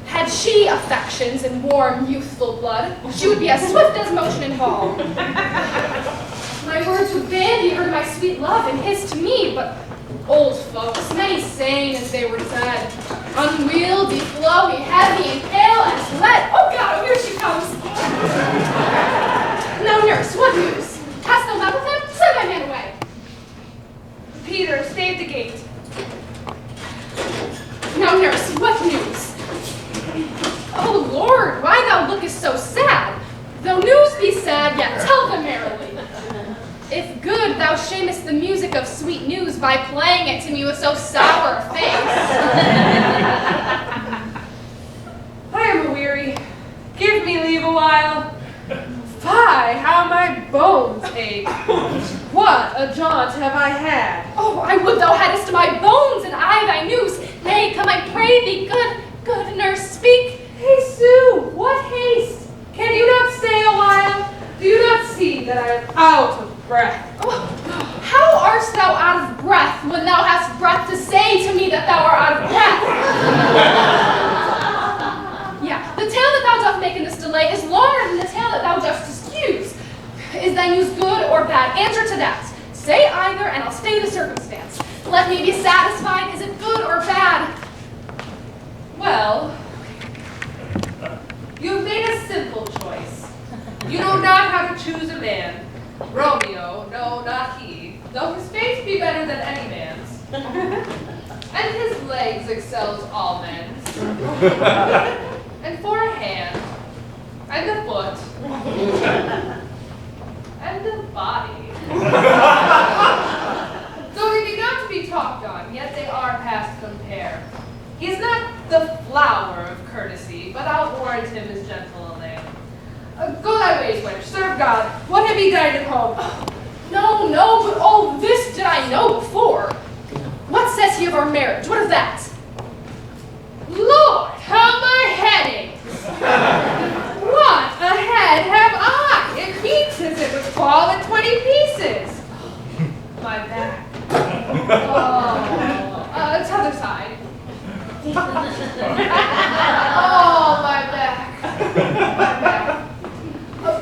Had she affections and warm, youthful blood, she would be as swift as motion and ball. My words would bandy her to my sweet love, and his to me, but old folks, many sane as they were dead, unwieldy, flowy, heavy, and pale as lead. Oh God, oh, here she comes. Now, nurse, what news? Hast thou met with him? Send my man away. Peter, stay at the gate. Now, nurse, what news? Oh, Lord, why thou lookest so sad? Though news be sad, yet tell them merrily. If good, thou shamest the music of sweet news by playing it to me with so sour a face. I am weary. Give me leave a while. Fie, how my bones ache. What a jaunt have I had. Oh, I would thou hadst my bones and I thy news. Nay, come, I pray thee, good nurse, speak. Hey, Sue, what haste? Can you not stay a while? Do you not see that I am out of breath? Oh, how art thou out of breath when thou hast breath to say to me that thou art out of breath? Yeah, the tale that thou dost make in this delay is longer than the tale that thou dost excuse. Is thy news good or bad? Answer to that. Say either, and I'll state the circumstance. Let me be satisfied. Is it good or bad? Well, you've made a simple choice. You know not how to choose a man. Romeo, no, not he, though his face be better than any man's, and his legs excels all men's, and for a hand, and a foot, and a body. Though they be not to be talked on, yet they are past compare. He is not the flower of courtesy, but I'll warrant him as gentle a lamb. Go thy ways, wench, serve God. What have ye dined at home? No, but all this did I know before. What says he of our marriage? What of that? Lord, how my head aches! What a head have I! It beats as it would fall in 20 pieces. My back. Oh, t'other side. Oh, my back. My back.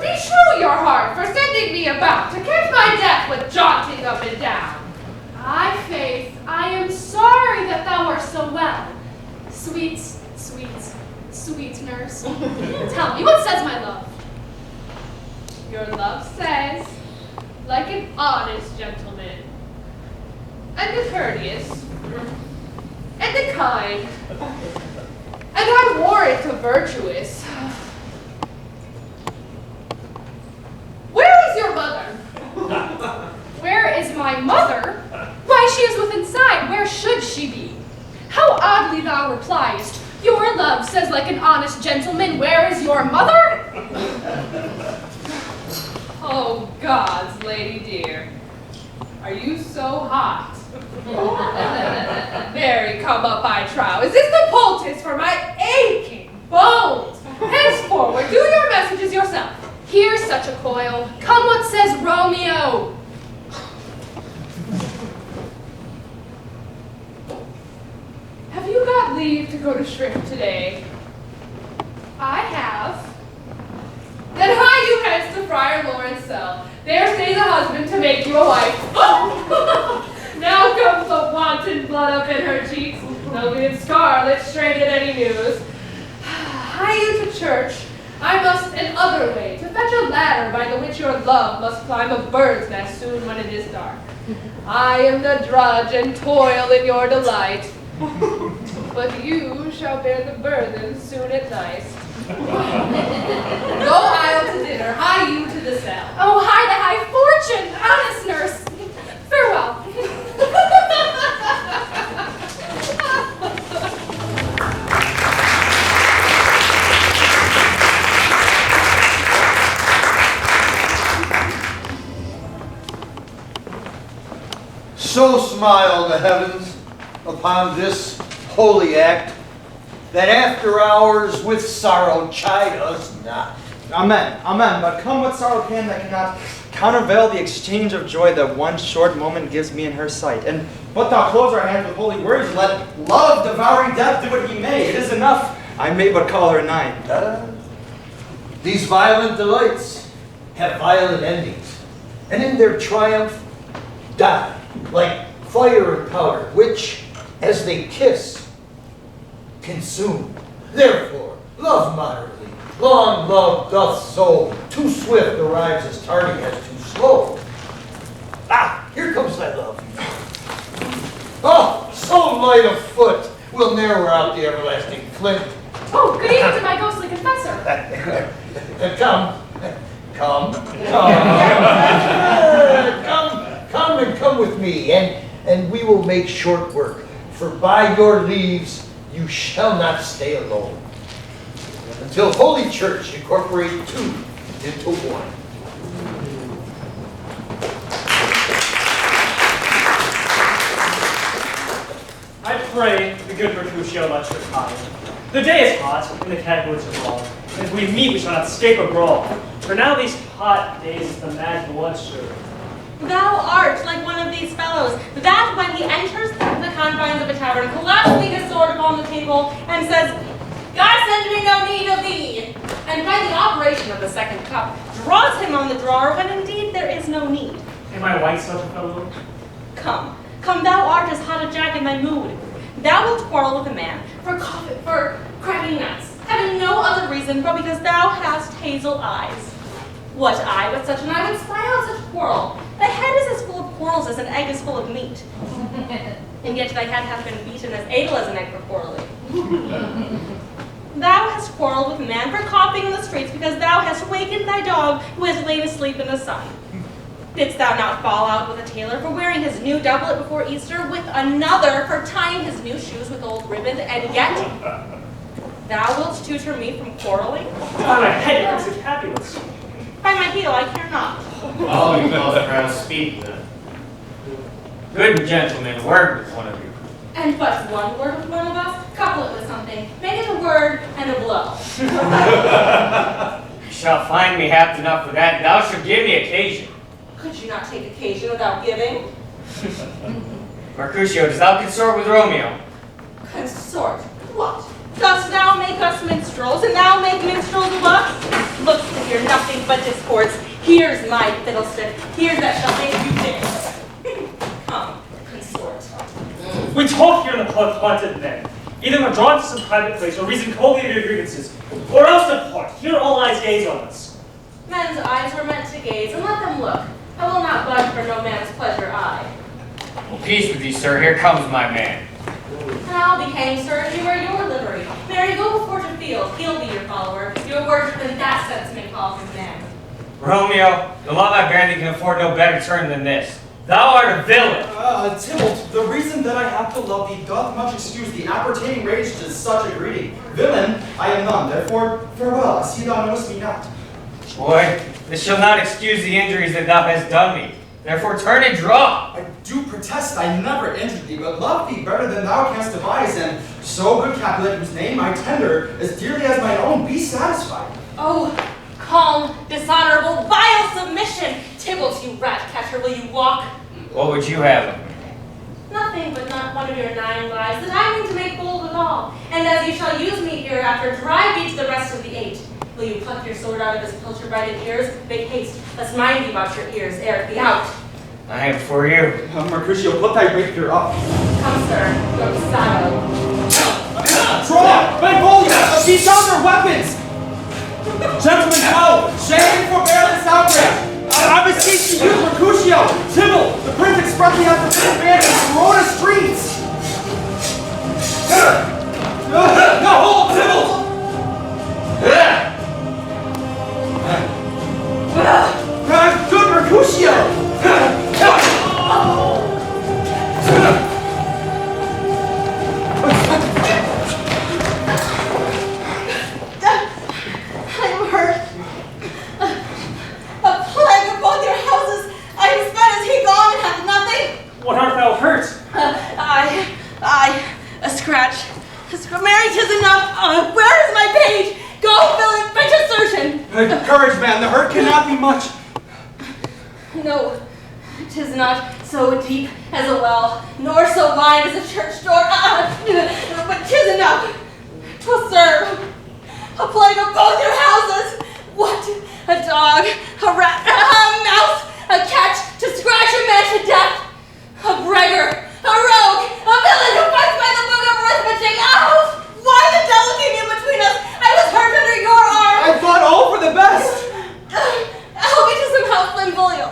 Be true your heart for sending me about to catch my death with jaunting up and down. Ay, faith, I am sorry that thou art so well. Sweet nurse. Tell me, what says my love? Your love says, like an honest gentleman, and a courteous, and a kind, and I warrant a virtuous. Where is your mother? Where is my mother? Why, she is within sight. Where should she be? How oddly thou repliest. Your love says like an honest gentleman, where is your mother? Oh, gods, lady dear, are you so hot? Mary, come up, I trow. Is this the poultice for my aching bones? Henceforward, do your messages yourself. Here's such a coil. Come, what says Romeo? Have you got leave to go to shrift today? I have. Then hie you hence to Friar Lawrence' cell. There stays a husband to make you a wife. Now comes the wanton blood up in her cheeks. They'll be in scarlet straight at any news. Hie you to church. I must another way, to fetch a ladder by the which your love must climb a bird's nest soon when it is dark. I am the drudge and toil in your delight, but you shall bear the burthen soon at night. Go aisle to dinner, hie you to the cell. Oh, high the high fortune, honest nurse. Farewell. So smile the heavens upon this holy act, that after hours with sorrow chide us not. Amen, amen. But come what sorrow can that cannot countervail the exchange of joy that one short moment gives me in her sight. And but thou close our hands with holy words, and let love devouring death do what he may. It is enough. I may but call her 9. These violent delights have violent endings, and in their triumph die like fire and powder, which, as they kiss, consume. Therefore, love moderately. Long love doth so. Too swift arrives as tardy as too slow. Ah, here comes thy love. Oh, so light of foot, we'll ne'er wear out the everlasting flint. Oh, good evening to my ghostly confessor. Come with me, and we will make short work. For by your leaves, you shall not stay alone. Until Holy Church incorporate 2 into 1. I pray the good Mercutio let your time. The day is hot, and the catwoods are long. And if we meet, we shall not escape a brawl. For now these hot days is the mad bloodshed. Thou art like one of these fellows, that when he enters the confines of a tavern, collapses his sword upon the table, and says, God send me no need of thee, and by the operation of the second cup, draws him on the drawer when indeed there is no need. Am I white such a fellow? Come, thou art as hot a jack in thy mood. Thou wilt quarrel with a man for cracking nuts, having no other reason but because thou hast hazel eyes. What eye but such an eye would spy out such quarrel? Thy head is as full of quarrels as an egg is full of meat. And yet thy head hath been beaten as able as an egg for quarreling. Thou hast quarreled with a man for coughing in the streets because thou hast wakened thy dog who has lain asleep in the sun. Didst thou not fall out with a tailor for wearing his new doublet before Easter, with another for tying his new shoes with old ribbon, and yet thou wilt tutor me from quarreling? By my head, it is fabulous. By my heel, I care not. All you both proud speak then. Good gentlemen, a word with one of you. And but one word with one of us? Couple it with something. Make it a word and a blow. You shall find me happy enough for that, and thou shalt give me occasion. Could you not take occasion without giving? Mercutio, dost thou consort with Romeo? Consort? What? Dost thou make us minstrels, and thou make minstrels of us? Look to hear nothing but discords. Here's my fiddlestick. Here's that shall make you dance. Come, consort. We talk here in the haunted men. Either withdraw to some private place or reason coldly of your grievances, or else depart. Here all eyes gaze on us. Men's eyes were meant to gaze, and let them look. I will not budge for no man's pleasure eye. Well, peace with you, sir. Here comes my man. How became, sir, if you wear your livery? Mary, go before to field. He'll be your follower. Your worship in that sense may call him man. Romeo, the love I bear thee can afford no better term than this. Thou art a villain. Tybalt, the reason that I have to love thee doth much excuse the appertaining rage to such a greeting. Villain, I am none, therefore farewell, I see thou knowest me not. Boy, this shall not excuse the injuries that thou hast done me. Therefore turn and draw. I do protest I never injured thee, but love thee better than thou canst devise, and so good Capulet, whose name I tender, as dearly as mine own, be satisfied. Oh, calm, dishonorable, vile submission! Tybalt, you rat catcher, will you walk? What would you have of me? Nothing but not one of your 9 lives that I mean to make bold withal. And as you shall use me hereafter, drive me to the rest of the 8. Will you pluck your sword out of his pilcher-brighted ears? Make haste, lest mind you about your ears ere it be out. I am for you. Mercutio, put thy rapier up. Come, sir, your saddle. Draw! Benvolio! These are weapons! Gentlemen, no! Shame forbear this outrage! I beseech you, Mercutio! Tybalt! The prince expressly has forbidden band in Verona streets! No, hold, Tybalt! Good Mercutio! I am hurt. A plague of both your houses. I am spent as he gone and have nothing. What art thou hurt? A scratch. Mary, 'tis enough. Where is my page? Go, villain, fetch a surgeon. Courage, man, the hurt cannot be much. No, 'tis not so deep as a well, nor so wide as a church door. But 'tis enough. 'twill serve. A plague of both your houses! What? A dog, a rat, a mouse, a cat to scratch a man to death! A beggar, a rogue, a villain who fights by the book of arithmetic! Oh! Why the devil came in between us? I was hurt under your arm! I thought all for the best! Help me to some house Benvolio,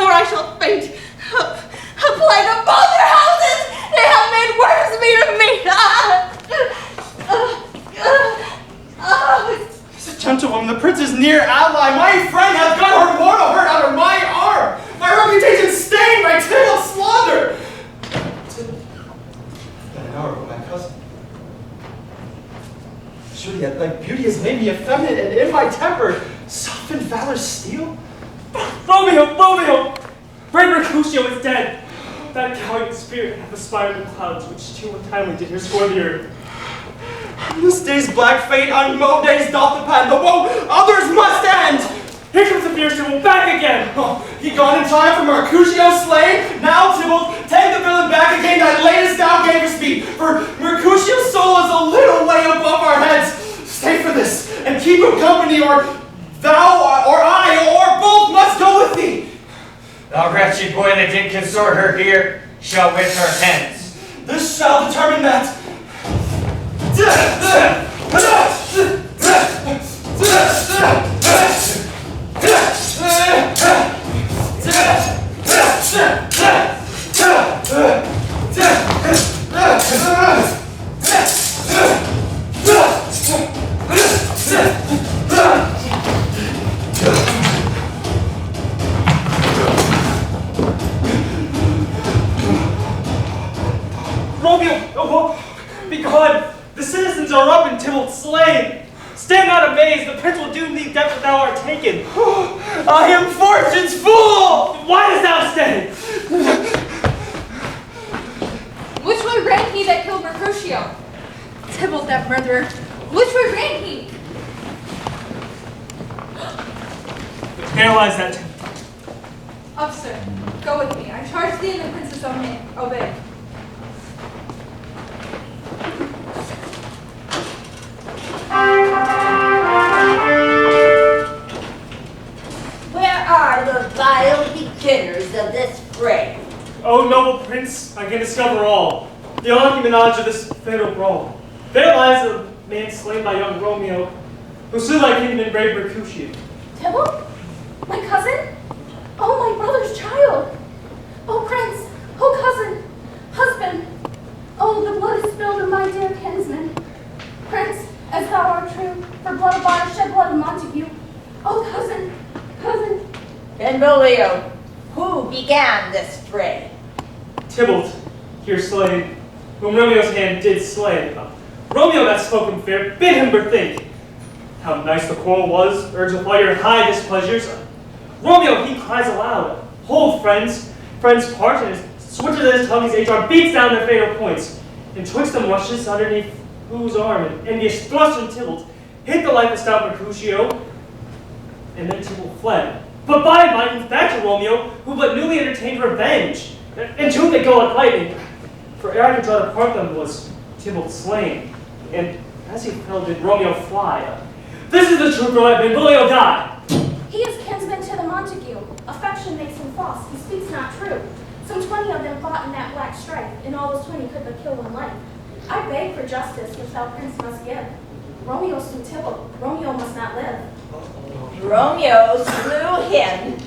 or I shall faint. A plague of both your houses! They have made worse meat of me! This gentlewoman, the prince's near ally, my friend, hath got her mortal hurt under my arm! My reputation stained by Tybalt's slaughter! But an hour ago, my cousin. Juliet, thy beauty has made me effeminate, and in my temper, softened valor's steel? Romeo! Great Mercutio is dead. That gallant spirit hath aspired the clouds, which too untimely did here score the earth. This day's black fate on Mo days doth depend. The woe others must end. Here comes the fierce Tybalt back again. Oh, he gone in time for Mercutio slain. Now, Tybalt, take the villain back again that latest thou gavest me. For Mercutio's soul is a little way above our heads. Stay for this and keep him company, or thou or I or both must go with thee. Thou wretched boy that did consort her here shall with her hence. This shall determine that. Romeo, oh, be gone! The citizens are up and Tybalt slain! Stand not amazed, the prince will doom thee death if thou art taken! I am fortune's fool! Why dost thou stay? Which way ran he that killed Mercutio? Tybalt, that murderer. Which way ran he? Paralyze that. Up, sir. Go with me. I charge thee in the prince's own name. Obey. Where are the vile beginners of this fray? O noble prince, I can discover all. The argumentage of this fatal brawl. There lies a man slain by young Romeo, who slew thy kinsman brave Mercutio. Tybalt? My cousin? Oh, my brother's child! Oh, prince! Oh, cousin! Husband! Oh, the blood is spilled of my dear kinsman. Prince, as thou art true, for blood of honor shed blood of Montague. Oh, cousin! Cousin! Benvolio, who began this fray? Tybalt, here slain, whom Romeo's hand did slay. Romeo that spoken fair, bid him bethink. How nice the quarrel was, urged with all your high displeasures. Romeo, he cries aloud, hold friends, friends part, and switches at his tongue's HR beats down their fatal points, and twixt them rushes underneath whose arm, and envious thrust from Tybalt, hit the life of stout Mercutio, and then Tybalt fled. But by and by comes back to Romeo, who but newly entertained revenge, and to they go like lightning, for ere I could try to part them was Tybalt slain, and as he fell did Romeo fly. This is the truth, for let Benvolio die. He is kinsman to the Montague. Affection makes him false. He speaks not true. Some 20 of them fought in that black strife, and all those 20 could but kill one life. I beg for justice, which thou prince must give. Romeo slew Tybalt. Romeo must not live. Romeo slew him.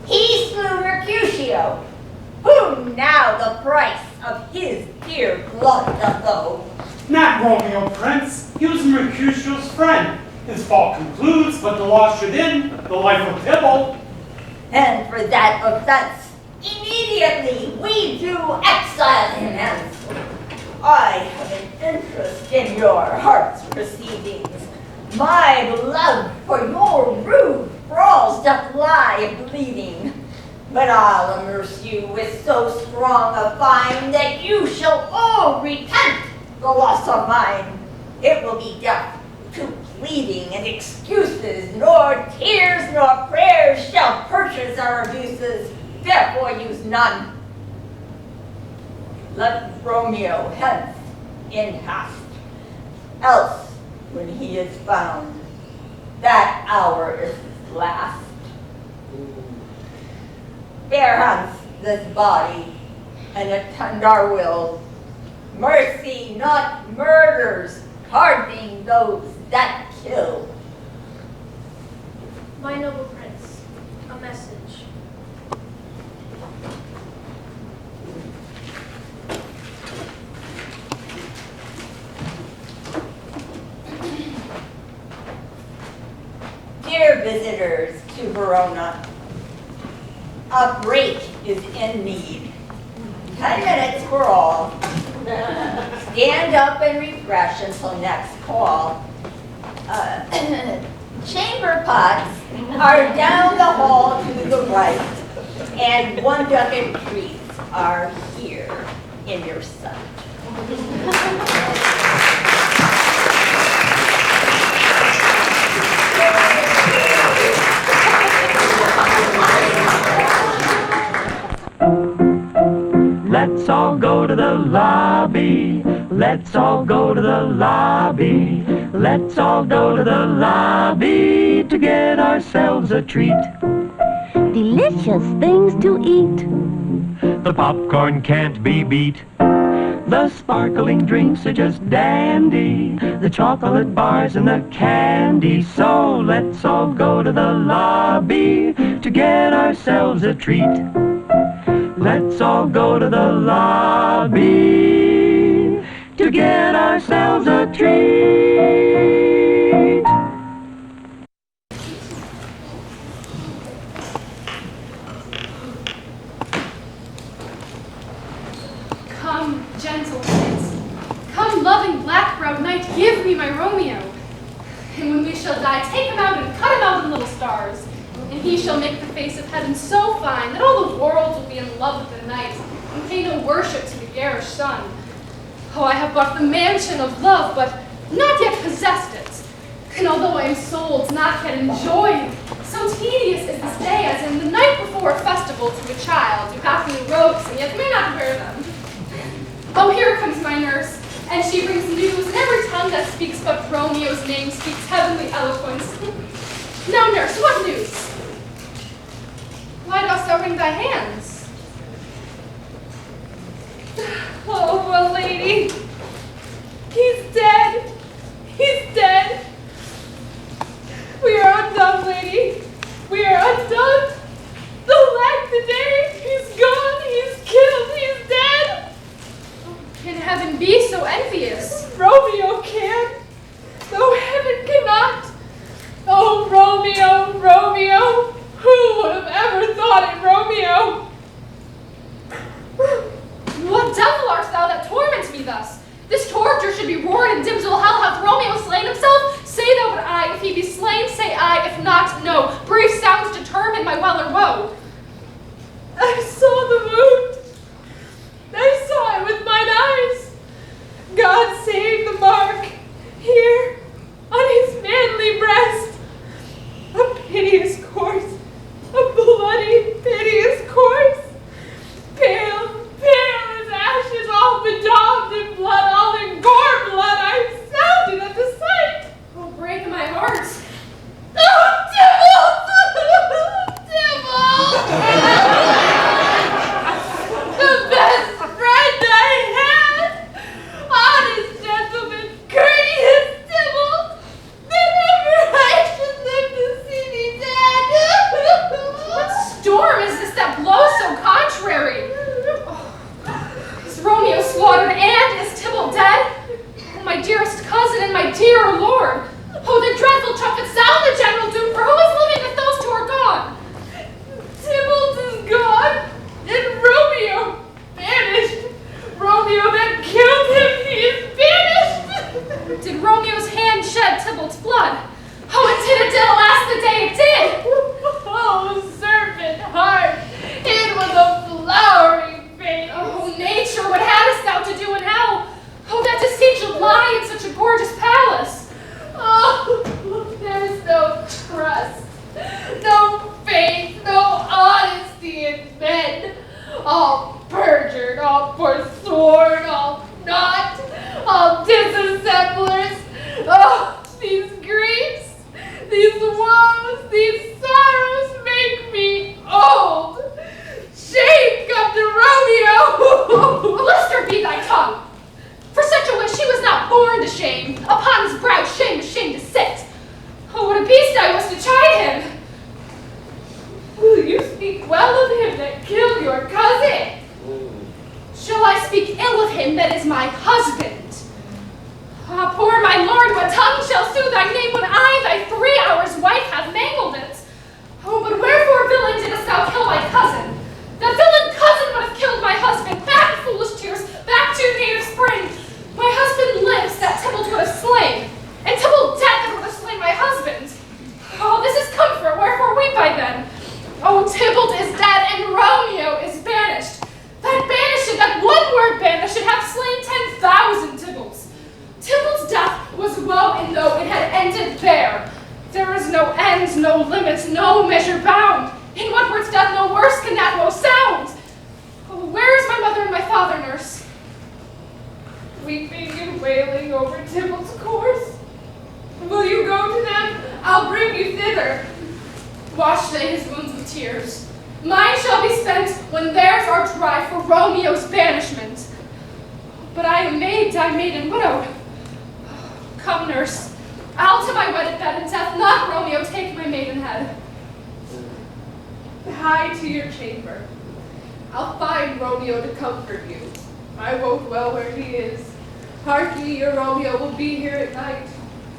He slew Mercutio. Whom now the price of his dear blood doth owe? Not Romeo, prince. He was Mercutio's friend. His fault concludes, but the law should end the life of Tybalt. And for that offense, immediately we do exile him hence. I have an interest in your heart's proceedings. My love for your rude brawls doth lie bleeding. But I'll immerse you with so strong a fine that you shall all repent the loss of mine. It will be death to pleading and excuses, nor tears nor prayers shall purchase our abuses, therefore use none. Let Romeo hence in haste. else when he is found, that hour is his last. Bear hunts this body, and attend our will. Mercy, not murders, pardoning those that kill. My noble prince, a message. Dear visitors to Verona, a break is in need. 10 minutes for all. Stand up and refresh until next call. Chamber pots are down the hall to the right, and 1 dozen treats are here in your sight. Let's all go to the lobby. Let's all go to the lobby. Let's all go to the lobby to get ourselves a treat. Delicious things to eat. The popcorn can't be beat. The sparkling drinks are just dandy. The chocolate bars and the candy. So let's all go to the lobby to get ourselves a treat. Let's all go to the lobby to get ourselves a treat. Come, gentle prince. Come, loving black-browed knight, give me my Romeo. And when we shall die, take him out and cut him out in little stars. And he shall make the face of heaven so fine that all the world will be in love with the knight and pay no worship to the garish sun. Oh, I have bought the mansion of love, but not yet possessed it. And although I am sold, not yet enjoyed, so tedious is this day as in the night before a festival to a child who hath new robes and yet may not wear them. Oh, here comes my nurse, and she brings news, and every tongue that speaks but Romeo's name speaks heavenly eloquence. Now, nurse, what news? Why dost thou wring thy hands? Oh, well, lady, he's dead. He's dead. We are undone, lady. We are undone. The lack today, he's gone, he's killed, he's dead. Can heaven be so envious? Romeo can, though heaven cannot. Oh, Romeo, Romeo, who would have ever thought it, Romeo? him that is my husband. Ah, poor my lord, what tongue shall sue thy name when I, thy 3 hours wife, have mangled it? Oh, but wherefore, villain, didst thou kill my cousin? The villain cousin would have killed my husband. Back, foolish tears, back to your native spring. My husband lives, that Tybalt would have slain, and Tybalt dead that would have slain my husband. Oh, this is comfort, wherefore weep I then? Oh, Tybalt is dead, and Romeo is banished. That banished, that one word banished, should have slain 10,000 Tybalts. Tybalt's death was woe in though it had ended there. There is no end, no limits, no measure bound. In what word's death no worse can that woe sound? Oh, where is my mother and my father, nurse? Weeping and wailing over Tybalt's corse. Will you go to them? I'll bring you thither. Wash they his wounds with tears. Mine shall be spent when theirs are dry for Romeo's banishment. But I am maid, I maiden widowed. Come, nurse, I'll to my wedded bed, and death not Romeo take my maidenhead. Hie to your chamber. I'll find Romeo to comfort you. I won't well where he is. Hark ye, your Romeo will be here at night.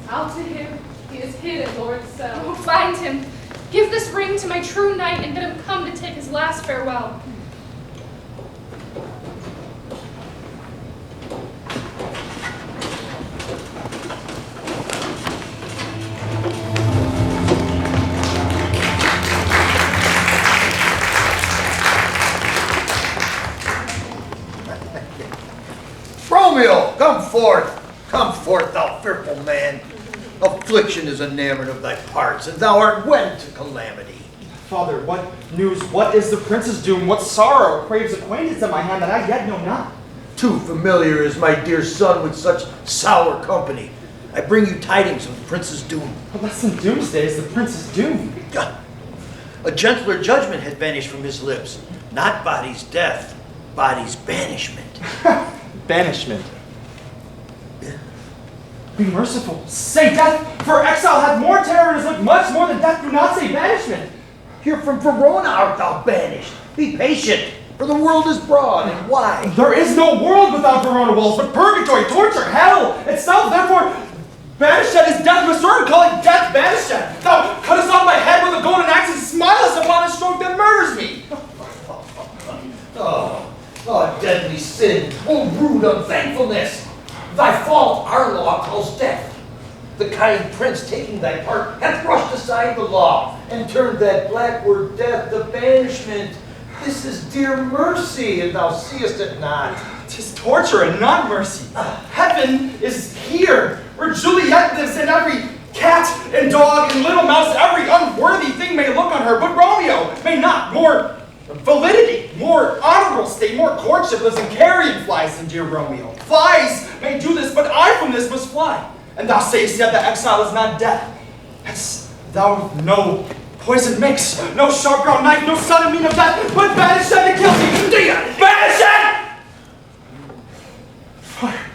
I'll to him, he is hid in Lord's cell. Oh, find him. Give this ring to my true knight and bid him come to take his last farewell. Romeo, come forth, thou fearful man. Affliction is enamored of thy parts, and thou art wed to calamity. Father, what news? What is the prince's doom? What sorrow craves acquaintance at my hand that I yet know not? Too familiar is my dear son with such sour company. I bring you tidings of the prince's doom. But less than doomsday is the prince's doom. A gentler judgment had vanished from his lips. Not body's death, body's banishment. Banishment. Be merciful. Say death, for exile hath more terror in his lip, much more than death. Do not say banishment. Here from Verona art thou banished. Be patient, for the world is broad and wide. There is no world without Verona walls, but purgatory, torture, hell itself. Therefore, banished is death restored, calling death banished. Thou cuttest off my head with a golden axe and smilest upon a stroke that murders me. Oh, deadly sin, oh rude unthankfulness. Thy fault our law calls death. The kind prince taking thy part hath brushed aside the law and turned that black word death to banishment. This is dear mercy, and thou seest it not. 'Tis torture and not mercy. Heaven is here, where Juliet lives, and every cat and dog and little mouse, every unworthy thing may look on her, but Romeo may not. More validity, more honorable state, more courtship lives in carrion flies than dear Romeo. Flies may do this, but I from this must fly. And thou sayest yet that exile is not death. Hast thou no poison mix, no sharp ground knife, no sudden mean of death, but banish them to kill me. Banish them! Fire.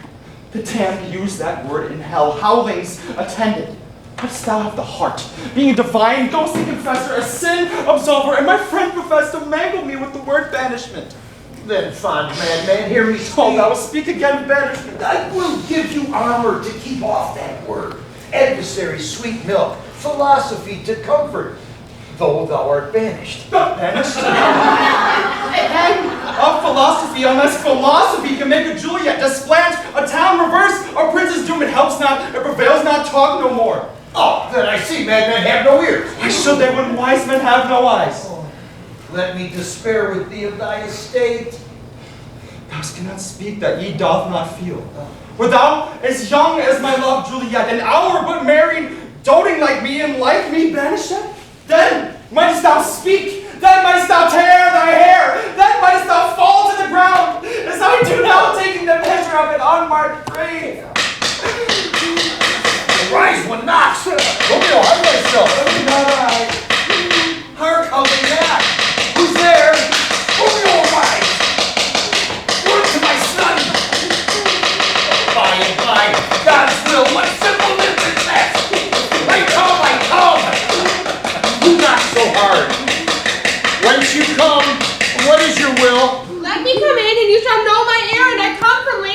The damned use that word in hell. Howlings attended. Hadst thou have the heart, being a divine ghostly confessor, a sin absolver, and my friend professed to mangle me with the word banishment. Then, fond madman, hear me speak. Oh, thou wilt speak again banishment. I will give you armor to keep off that word. Adversary, sweet milk, philosophy to comfort, though thou art banished. Banished? And of philosophy, unless philosophy can make a Juliet, desplant a town reverse, a prince's doom, it helps not, it prevails not, talk no more. Oh, then I see madmen have no ears. Why should they when wise men have no eyes? Oh, let me despair with thee of thy estate. Thou cannot speak that ye doth not feel. For thou, as young as my love Juliet, an hour but married, doting like me and like me banished, then mightst thou speak, then mightst thou tear thy hair, then mightst thou fall to the ground, as I do now, taking the measure of an unmarked grave. Rise one knocks. Romeo, hide thyself. Not I. Hark, how they knock. Who's there? Romeo, arise. Word to my son. By and by, God's will, what simpleness is that? I come. Who knocks so hard? Whence you come? What is your will? Let me come in, and you shall know my errand. I come from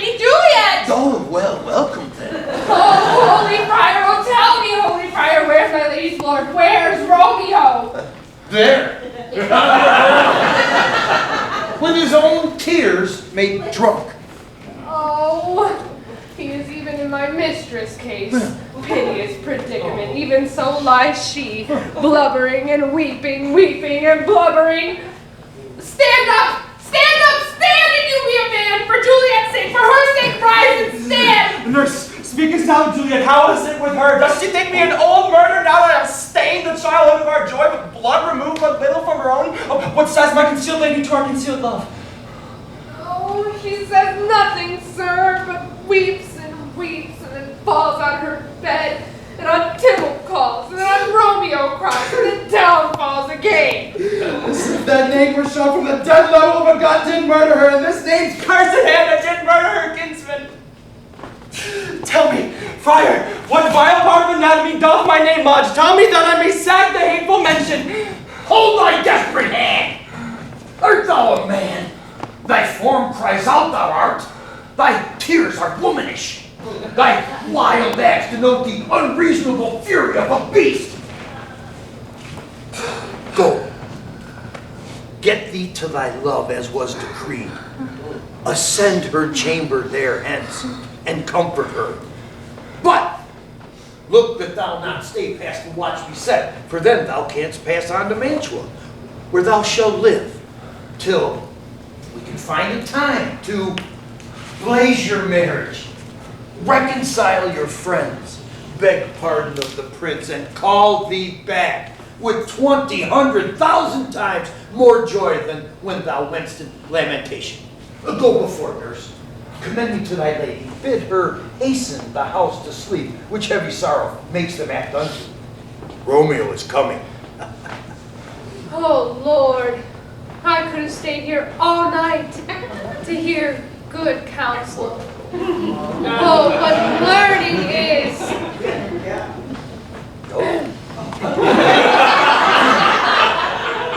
made drunk. Oh, he is even in my mistress' case. Piteous predicament, even so lies she, blubbering and weeping, weeping and blubbering. Stand up! Stand up! Stand and you be a man! For Juliet's sake, for her sake, rise and stand! Nurse, speak us now, Juliet. How is it with her? Does she think me an old murderer now that I have stained the childhood of our joy with blood removed but little from her own? Oh, what says my concealed lady to our concealed love? Oh, she says nothing, sir, but weeps and weeps and then falls on her bed, and on Tybalt calls, and on Romeo cries, and then down falls again. As if that name were shown from the dead level of a God did murder her, and this name's cursed hand that did murder her kinsman. Tell me, friar, what vile part of anatomy doth my name lodge? Tell me that I may sack the hateful mention. Hold thy desperate hand! Art thou a man? Thy form cries out thou art. Thy tears are womanish. Thy wild acts denote the unreasonable fury of a beast. Go. Get thee to thy love as was decreed. Ascend her chamber there hence, and comfort her. But look that thou not stay past the watch be set, for then thou canst pass on to Mantua, where thou shalt live, till we can find a time to blaze your marriage, reconcile your friends, beg pardon of the prince, and call thee back with 1,000 times more joy than when thou wentst in lamentation. Go before, nurse. Commend me to thy lady. Bid her hasten the house to sleep, which heavy sorrow makes them act unto. Romeo is coming. Oh, Lord, I could have stayed here all night to hear good counsel. Oh, what learning is!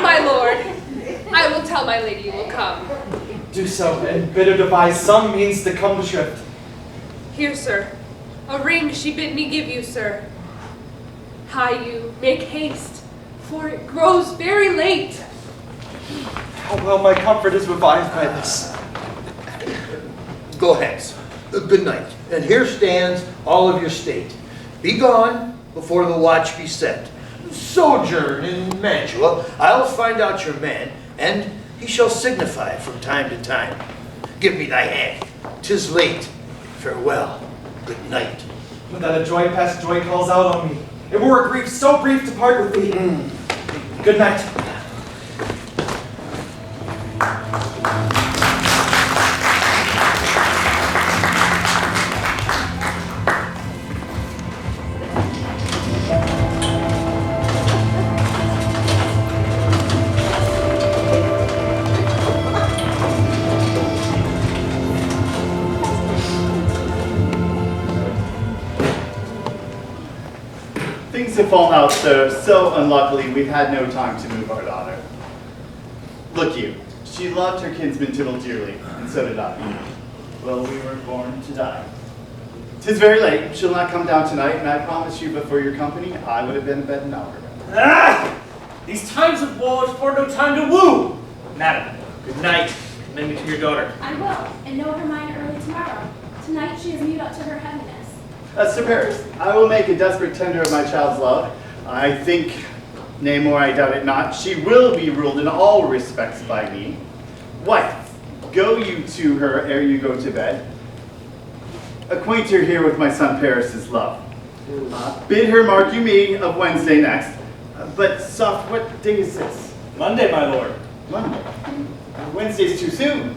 My lord, I will tell my lady you will come. Do so, and bid her devise some means to come to shrift. Here, sir, a ring she bid me give you, sir. Hie you, make haste, for it grows very late. How well my comfort is revived by this. Go hence. Good night. And here stands all of your state. Be gone before the watch be set. Sojourn in Mantua. I'll find out your man, and he shall signify from time to time. Give me thy hand. 'Tis late. Farewell. Good night. When that a joy past joy calls out on me, it were a grief so brief to part with thee. Good night. Things have fallen out so unluckily we've had no time to move our daughter. Look you, she loved her kinsman Tybalt dearly, and so did I. Well, we were born to die. 'Tis very late, she'll not come down tonight, and I promise you but for your company, I would have been in bed an hour ago. Ah! These times of woe afford no time to woo! Madam, good night. Commend me to your daughter. I will, and know her mind early tomorrow. Tonight she is mute up to her heaviness. Sir Paris, I will make a desperate tender of my child's love. I think, nay more I doubt it not, she will be ruled in all respects by me. Wife, go you to her ere you go to bed. Acquaint her here with my son Paris's love. Bid her mark you me of Wednesday next. But soft, what day is this? Monday, my lord. Monday. Wednesday's too soon.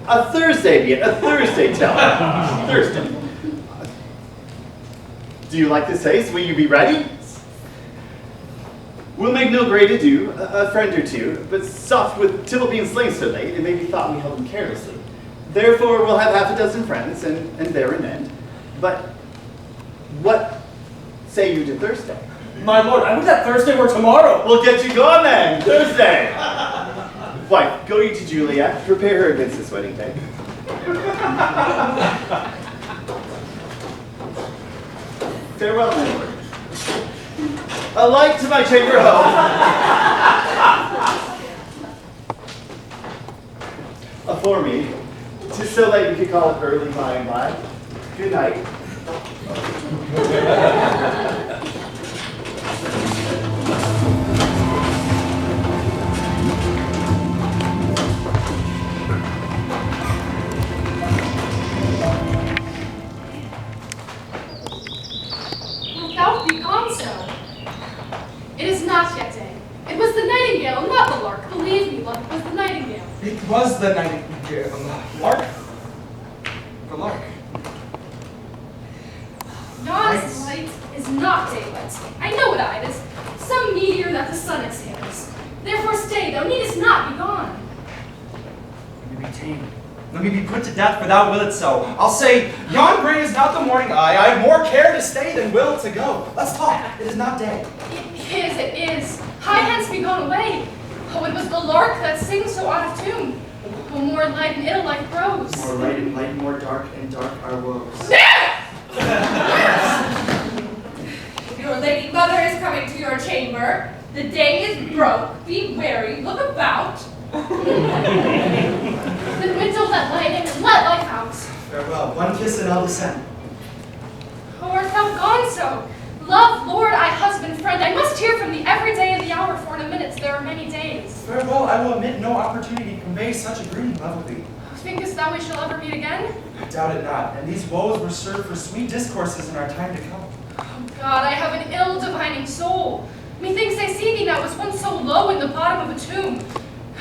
A Thursday be it, a Thursday tell her. Thursday. Do you like this haste? Will you be ready? We'll make no great ado, a friend or two, but soft with Tybalt being slain so late, it may be thought we held him carelessly. Therefore, we'll have half a dozen friends, and there an end. But what say you to Thursday? My lord, I would that Thursday were tomorrow. We'll get you going then, Thursday. Wife, go you to Juliet, prepare her against this wedding day. Farewell, my lord. A light to my chamber home. Afore me, 'Tis so late we could call it early by and by. Good night. Wilt thou be gone so? It is not yet day. It was the nightingale, not the lark. Believe me, love, it was the nightingale. It was the nightingale. Lark? The lark. Yon's light is not daylight. I know what it is. Some meteor that the sun exhales. Therefore stay, thou needest not be gone. Let me be tamed. Let me be put to death, for thou wilt so. I'll say, yon gray is not the morning eye. I have more care to stay than will to go. Let's talk. It is not day. It is. Hie hence be gone away. Oh, it was the lark that sings so out of tune. Oh, more light and ill like prose. More light and light, more dark and dark our woes. Your lady mother is coming to your chamber. The day is broke. Be wary. Look about. Then window let light in and let life out. Farewell. One kiss and I'll descend. Oh, art thou gone so? Love, lord, I, husband, friend, I must hear from thee every day of the hour, for in a minute there are many days. Farewell. I will omit no opportunity to convey such a greeting, lovely. Thinkest thou we shall ever meet again? I doubt it not. And these woes were served for sweet discourses in our time to come. Oh God, I have an ill divining soul. Methinks I see thee now as one so low in the bottom of a tomb.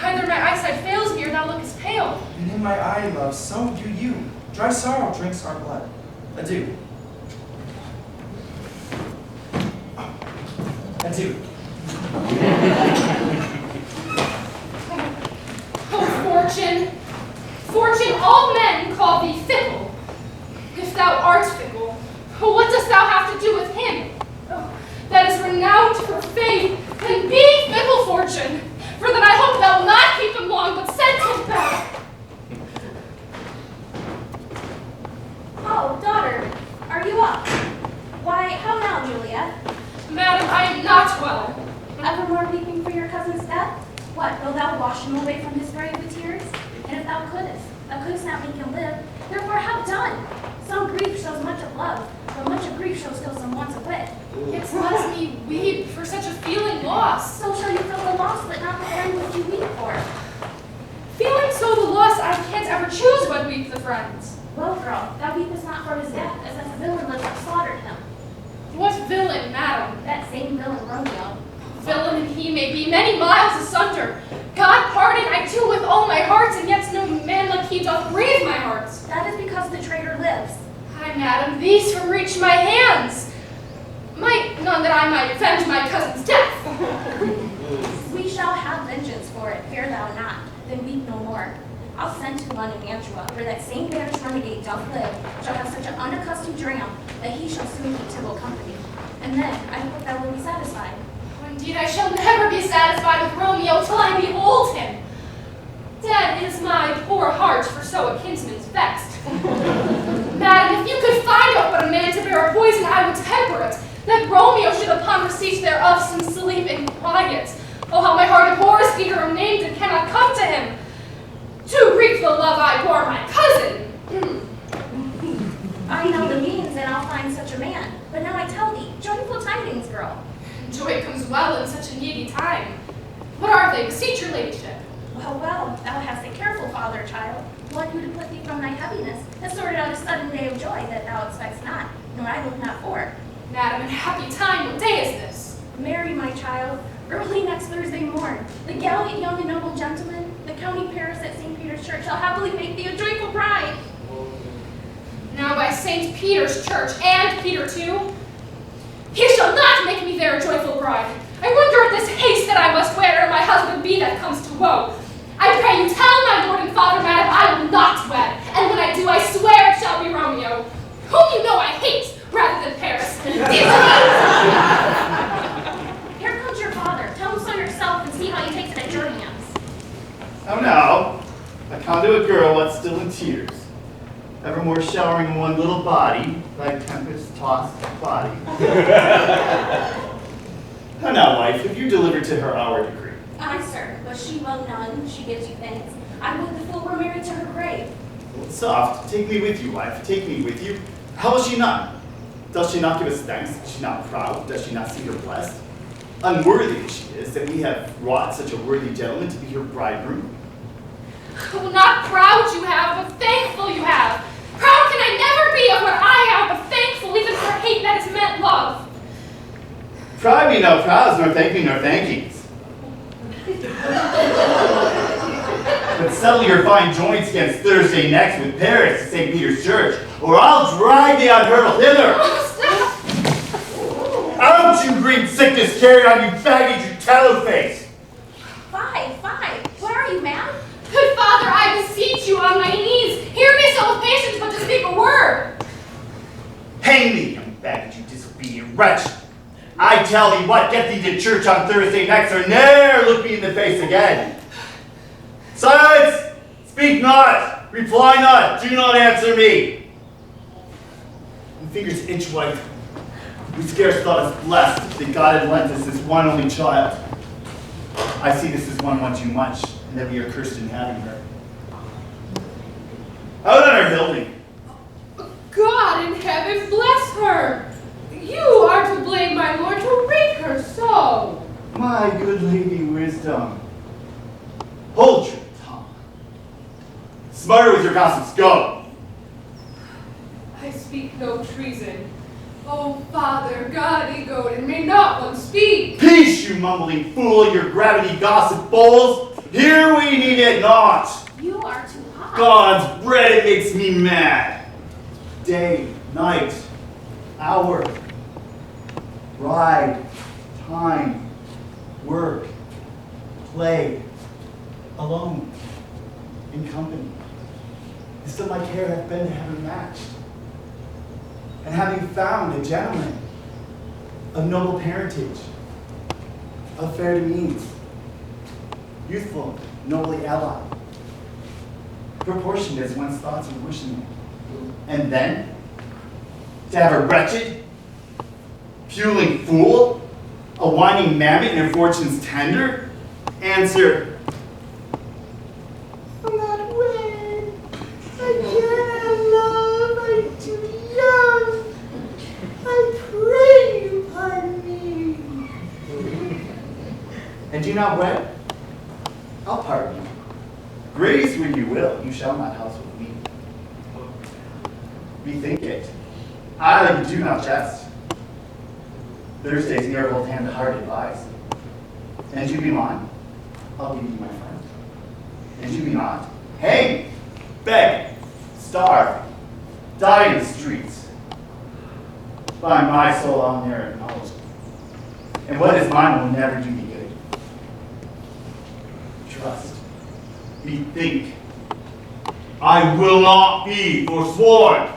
Either my eyesight fails me or thou lookest pale. And in my eye, love, so do you. Dry sorrow drinks our blood. Adieu. Adieu. Oh, Fortune! Fortune, all men call thee fickle. If thou art fickle, oh, what dost thou have to do with him? Oh, that is renowned for faith, then be fickle, Fortune, for then I hope thou will not keep him long, but send him back. Oh, daughter, are you up? Why, how now, Juliet? Madam, I am not well. Evermore weeping for your cousin's death? What, wilt thou wash him away from his grave with tears? And if thou couldst not make him live, therefore have done. Some grief shows much of love, but much of grief shows still some want of wit. It lets me weep for such a feeling lost. So shall you feel the loss, but not the friend which you weep for. Feeling so the loss, I can't ever choose what weep the friends. Well, girl, thou weepest not for his death, as if a villain lives that slaughtered him. What villain, madam? That same villain, Romeo. Villain and he may be many miles asunder. God pardon, I do with all my heart, and yet no man like he doth grieve my heart. That is because the traitor lives. Ay, madam, these from reach my hands. None that I might avenge my cousin's death. We shall have vengeance for it, fear thou not. Then weep no more. I'll send to London Mantua, where that same banished renegade doth live, shall have such an unaccustomed dram that he shall soon keep Tybalt company. And then I hope thou will be satisfied. Indeed, I shall never be satisfied with Romeo till I behold him. Dead is my poor heart for so a kinsman's vexed. Madam, if you could find out but a man to bear a poison, I would temper it, that Romeo should upon receipt thereof some sleep in quiet. Oh, how my heart abhors Peter named and cannot come to him, to reap the love I bore my cousin. I know the means, and I'll find such a man. But now I tell thee, joyful tidings, girl. Joy comes well in such a needy time. What are they? Beseech your ladyship. Well, thou hast a careful father, child, one who to put thee from thy heaviness has sorted out a sudden day of joy that thou expectst not, nor I look not for. Madam, in happy time, what day is this? Mary, my child, early next Thursday morn, the gallant young and noble gentleman, the county Paris at St. Peter's Church, shall happily make thee a joyful bride. Now by St. Peter's Church, and Peter too, he shall not make me there a joyful bride. I wonder at this haste that I must wear ere my husband be that comes to woe. I pray you tell my lord and father, madam, I will not wed, and when I do, I swear it shall be Romeo, whom you know I hate rather than Paris. Here comes your father. Tell him so yourself and see how he takes it at your hands. Oh no, I conduit girl what's still in tears, evermore showering one little body, thy tempest-tossed body. How now, wife, have you delivered to her our decree? Aye, sir, but she will none, she gives you thanks. I would the fool were married to her grave. Soft, take me with you, wife, take me with you. How will she not? Does she not give us thanks? Is she not proud? Does she not see her blessed? Unworthy as she is, that we have wrought such a worthy gentleman to be her bridegroom. Well, not proud you have, but thankful you have. Proud can I never be of what I have, but thankful even for hate that is meant love. Pride me no prouds, nor thank me nor thankings. But settle your fine joints against Thursday next with Paris to St. Peter's Church, or I'll drag thee on hurdle hither. Out, you green sickness carried on, you baggage, you tallow face. Fie. What are you, ma'am? Good Father, I beseech you on my knees, hear me so with patience, but to speak a word. Hang me, young baggage, you disobedient wretch. I tell thee what, get thee to church on Thursday next, or ne'er look me in the face again. Silence! Speak not! Reply not! Do not answer me! My fingers itch, wife. We scarce thought us blessed that God had lent us this one only child. I see this as one too much, and that we are cursed in having her. Out on our building. God in heaven bless her. You are to blame, my lord, to rape her so. My good lady Wisdom. Hold your tongue. Smarter with your gossips, go. I speak no treason. Oh, Father, God be good, and may not one speak. Peace, you mumbling fool, your gravity gossip bowls. Here we need it not. You are too hot. God's bread, it makes me mad. Day, night, hour, ride, time, work, play, alone, in company. Still my care hath been to have her matched. And having found a gentleman of noble parentage, of fair demeans, youthful, nobly allied, proportioned as one's thoughts and wishing, and then to have a wretched, puling fool, a whining mammoth in her fortune's tender, answer, I'm not wed, I cannot love, I'm too young, I pray you pardon me. And you not wed? I'll pardon you. Grace when you will, you shall not house with me. Bethink it. I do not jest. Thursday's near old hand to heart advice. And you be mine, I'll give you my friend. And you be not, hang, beg, starve, die in the streets. Find my soul on there and knowledge. And what is mine will never do me good. Trust, bethink. I will not be forsworn.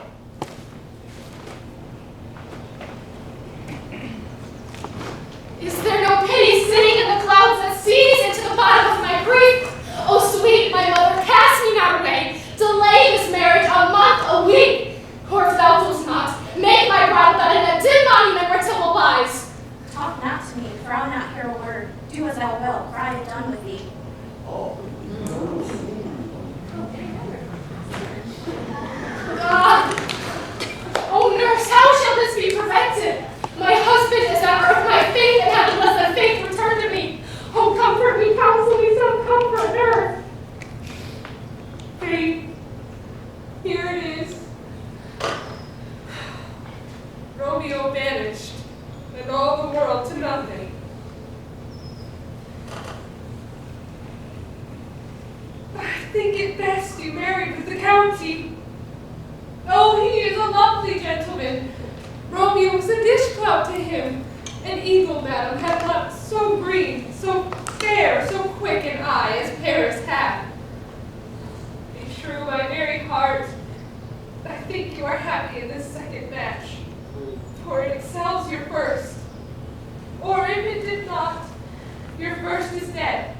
Is there no pity sitting in the clouds that sees into the bottom of my grief? Oh, sweet my mother, cast me not away. Delay this marriage a month, a week. Or if thou dost not, make my brow bed in a dim monument where Tybalt lies. Talk not to me, for I will not hear a word. Do as thou wilt, for I have done with thee. Oh, nurse, how shall this be prevented? My husband is on earth, my faith in heaven, let that faith return to me. Oh, comfort me, counsel me, some comfort, nurse. Faith, here it is. Romeo vanished, and all the world to nothing. I think it best you married with the county. Oh, he is a lovely gentleman. Romeo was a dish clout to him. An eagle, madam, had not so green, so fair, so quick an eye as Paris had. Be true, my merry heart, I think you are happy in this second match, for it excels your first. Or if it did not, your first is dead,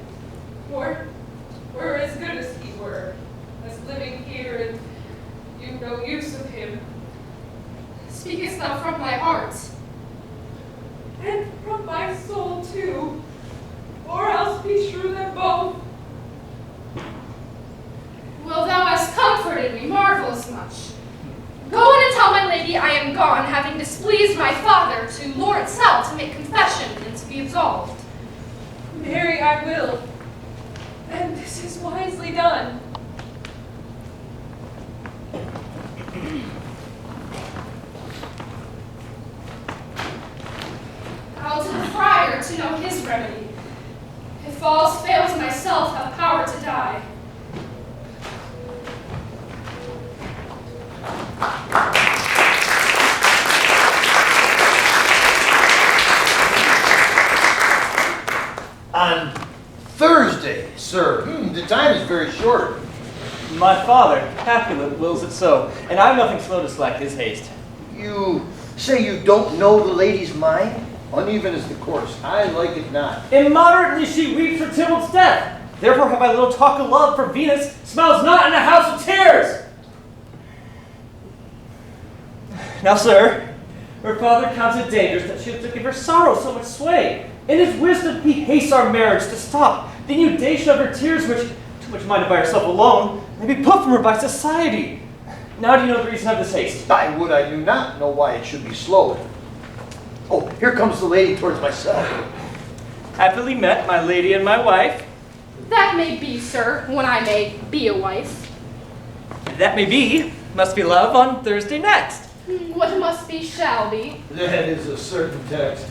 or as good as he were, as living here, and you've no use of him. Speakest thou from thy heart? And from my soul too, or else be true that both. Well, thou hast comforted me, touch. Go in and tell my lady I am gone, having displeased my father, to Lord Sell to make confession and to be absolved. Marry I will, and this is wisely done. I'll to the friar to know his remedy. If all's fails, myself have power to die. On Thursday, sir. The time is very short. My father, Capulet, wills it so, and I'm nothing slow to slack his haste. You say you don't know the lady's mind? Uneven is the course. I like it not. Immoderately she weeps for Tybalt's death. Therefore have I little talk of love, for Venus smiles not in a house of tears. Now, sir, her father counts it dangerous that she should give her sorrow so much sway. In his wisdom he hastes our marriage to stop the inundation of her tears, which, too much minded by herself alone, may be put from her by society. Now do you know the reason of this haste? I would I knew not know why it should be slowed. Oh, here comes the lady towards myself. Happily met, my lady and my wife. That may be, sir, when I may be a wife. That may be. Must be love on Thursday next. What must be shall be. That is a certain text.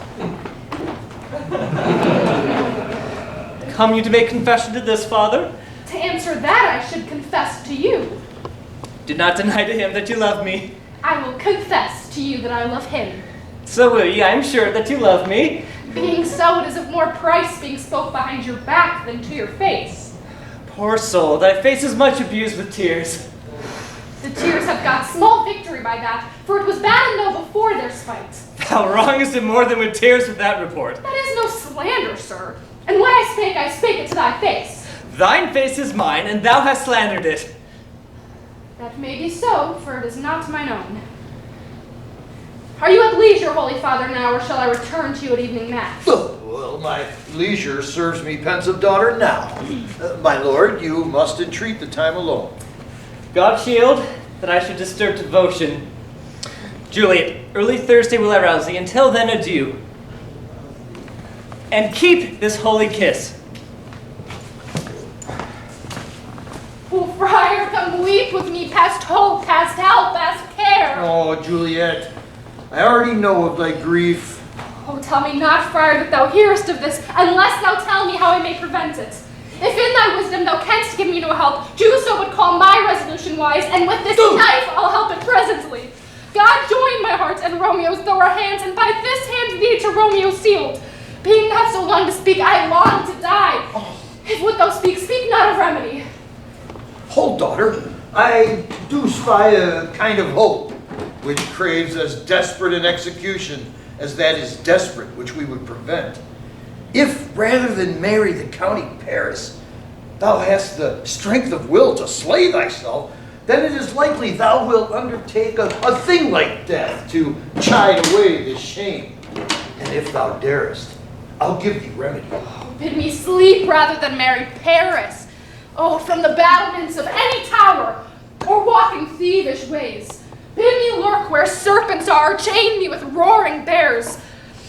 Come you to make confession to this, father? To answer that, I should confess to you. Did not deny to him that you love me. I will confess to you that I love him. So will ye, I am sure that you love me. Being so, it is of more price being spoke behind your back than to your face. Poor soul, thy face is much abused with tears. The tears have got small victory by that, for it was bad enough before their spite. Thou wrongest him more than with tears with that report. That is no slander, sir. And when I spake it to thy face. Thine face is mine, and thou hast slandered it. That may be so, for it is not mine own. Are you at leisure, Holy Father, now, or shall I return to you at evening mass? Well, my leisure serves me pensive daughter now. My lord, you must entreat the time alone. God shield that I should disturb devotion. Juliet, early Thursday will I rouse thee. Until then, adieu. And keep this holy kiss. Oh, friar, come weep with me past hope, past help, past care. Oh, Juliet, I already know of thy grief. Oh, tell me not, friar, that thou hearest of this, unless thou tell me how I may prevent it. If in thy wisdom thou canst give me no help, do so would call my resolution wise, and with this knife I'll help it presently. God join my heart and Romeo's through our hands, and by this hand thee to Romeo sealed. Being not so long to speak, I long to die. If would thou speak, speak not of remedy. Hold, daughter, I do spy a kind of hope, which craves as desperate an execution as that is desperate which we would prevent. If, rather than marry the county Paris, thou hast the strength of will to slay thyself, then it is likely thou wilt undertake a thing like death to chide away this shame. And if thou darest, I'll give thee remedy. Oh, bid me sleep rather than marry Paris. Oh, from the battlements of any tower, or walk in thievish ways. Bid me lurk where serpents are, chain me with roaring bears.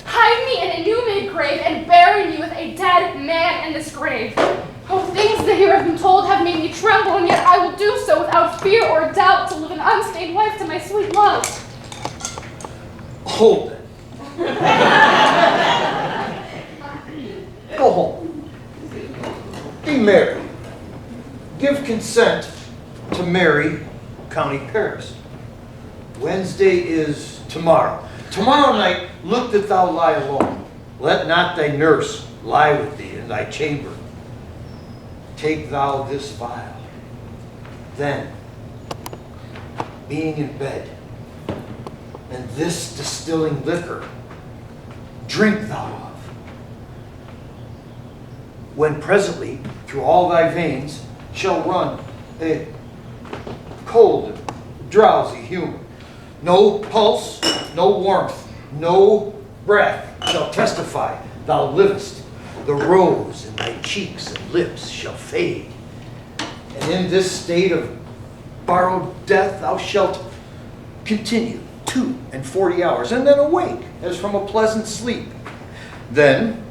Hide me in a new-made grave, and bury me with a dead man in this grave. Oh, things that here have been told have made me tremble, and yet I will do so without fear or doubt to live an unstained wife to my sweet love. Hold it. Go home. Be married. Give consent to marry County Paris. Wednesday is tomorrow. Tomorrow night, look that thou lie alone. Let not thy nurse lie with thee in thy chamber. Take thou this vial. Then, being in bed, and this distilling liquor, drink thou of. When presently, through all thy veins, shall run a cold, drowsy humor. No pulse, no warmth, no breath shall testify thou livest. The rose in thy cheeks and lips shall fade. And in this state of borrowed death thou shalt continue 42 hours, and then awake as from a pleasant sleep. Then,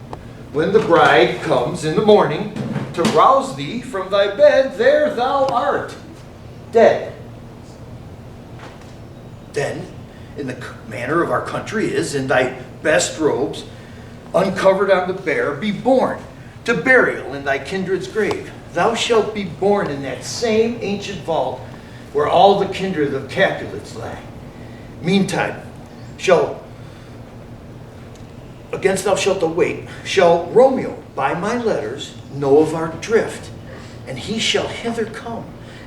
when the bride comes in the morning to rouse thee from thy bed, there thou art, dead. Then, in the manner of our country is, in thy best robes, uncovered on the bier, be borne to burial in thy kindred's grave. Thou shalt be born in that same ancient vault where all the kindred of Capulets lie. Meantime, against thou shalt await, shall Romeo by my letters know of our drift, and he shall hither come,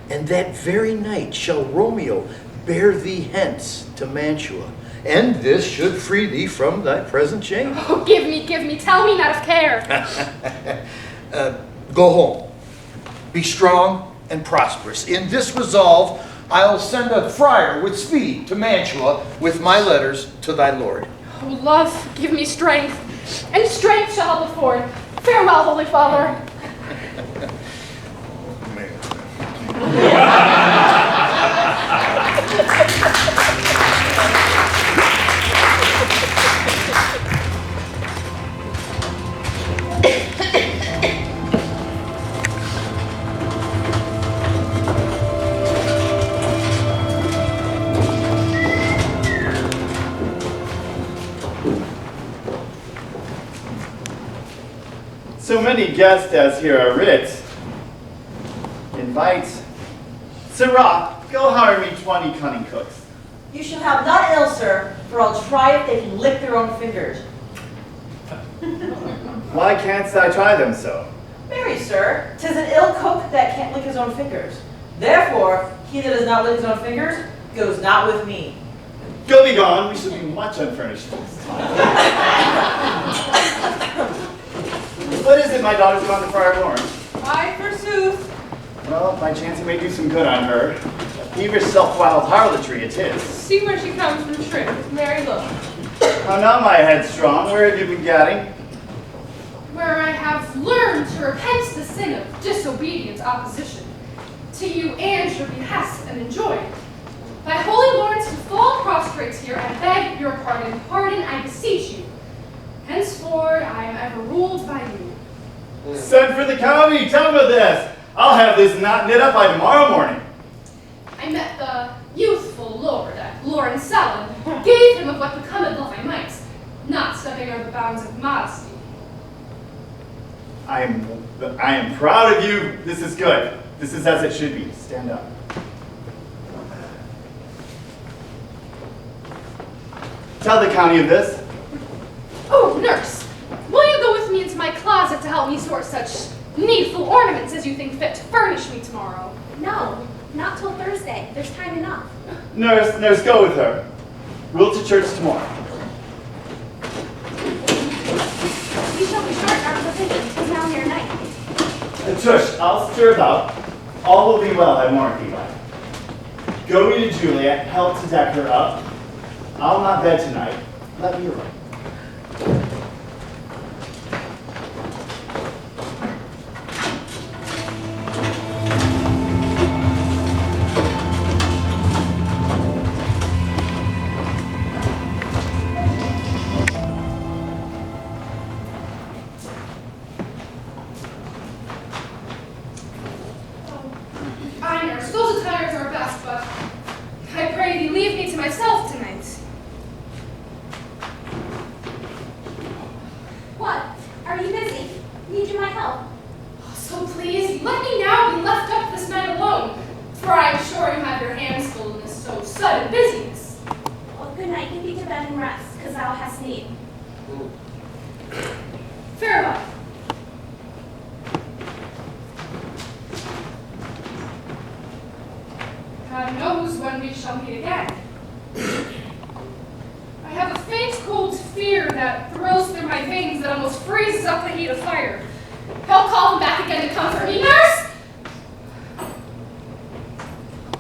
and that very night shall Romeo bear thee hence to Mantua, and this should free thee from thy present shame. Oh, give me, tell me not of care. Go home. Be strong and prosperous. In this resolve, I'll send a friar with speed to Mantua with my letters to thy lord. Oh, love, give me strength, and strength shall help afford. Farewell, Holy Father. So many guests as here are writ. Invite. Sirrah, go hire me 20 cunning cooks. You shall have none ill, sir, for I'll try if they can lick their own fingers. Why canst I try them so? Marry, sir, 'tis an ill cook that can't lick his own fingers. Therefore, he that does not lick his own fingers goes not with me. Go be gone, we shall be much unfurnished this time. What is it my daughter's gone to Friar Lawrence? I forsooth. Well, by chance he may do some good on her. Peevish self-willed harlotry it is. See where she comes from trim with merry look. How now, my headstrong, where have you been gadding? Where I have learned to repent the sin of disobedient opposition to you and your behest and enjoy. Thy holy lords to fall prostrate here and beg your pardon. Pardon, I beseech you. Henceforward, I am ever ruled by you. Send for the county, tell him of this. I'll have this knot knit up by tomorrow morning. I met the youthful lord at Lawrence Salon, gave him of what becometh love I might, not stepping over the bounds of modesty. I am proud of you. This is good. This is as it should be. Stand up. Tell the county of this. Oh, nurse, will you go with me into my closet to help me sort such needful ornaments as you think fit to furnish me tomorrow? No, not till Thursday. There's time enough. Nurse, go with her. We'll to church tomorrow. We shall be short in our provisions. 'Tis now near night. Tush, I'll stir about. All will be well, I warrant thee, lad. Go me to Juliet, help to deck her up. I'll not bed tonight. Let me alone. Aye, nurse, those attires are best, but I pray thee leave me to myself tonight. What? Are you busy? Need you my help? Oh, so please, let me now be left up this night alone, for I am sure you have your hands full in this so sudden busyness. Well, good night. Get thee to bed and rest, 'cause thou hast need. Farewell. God knows when we shall meet again. I have a faint cold fear that thrills through my veins that almost freezes up the heat of fire. He'll call him back again to comfort me. Nurse!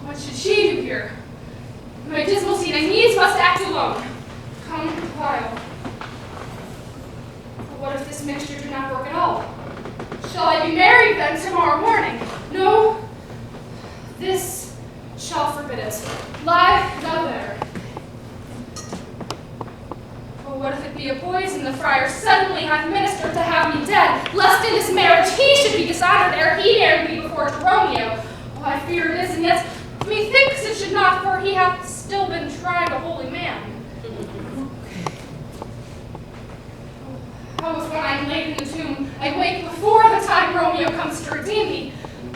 What should she do here? In my dismal scene, I needs must act alone. Come while. But what if this mixture do not work at all? Shall I be married then tomorrow morning? No. This shall forbid it. Lie thou there. Oh, what if it be a poison the friar suddenly hath ministered to have me dead, lest in this marriage he should be dishonored ere he married me before to Romeo? Oh, I fear it is, and yet methinks it should not, for he hath still been tried a holy man. Oh, if when I am laid in the tomb, I wake before the time Romeo comes to redeem me.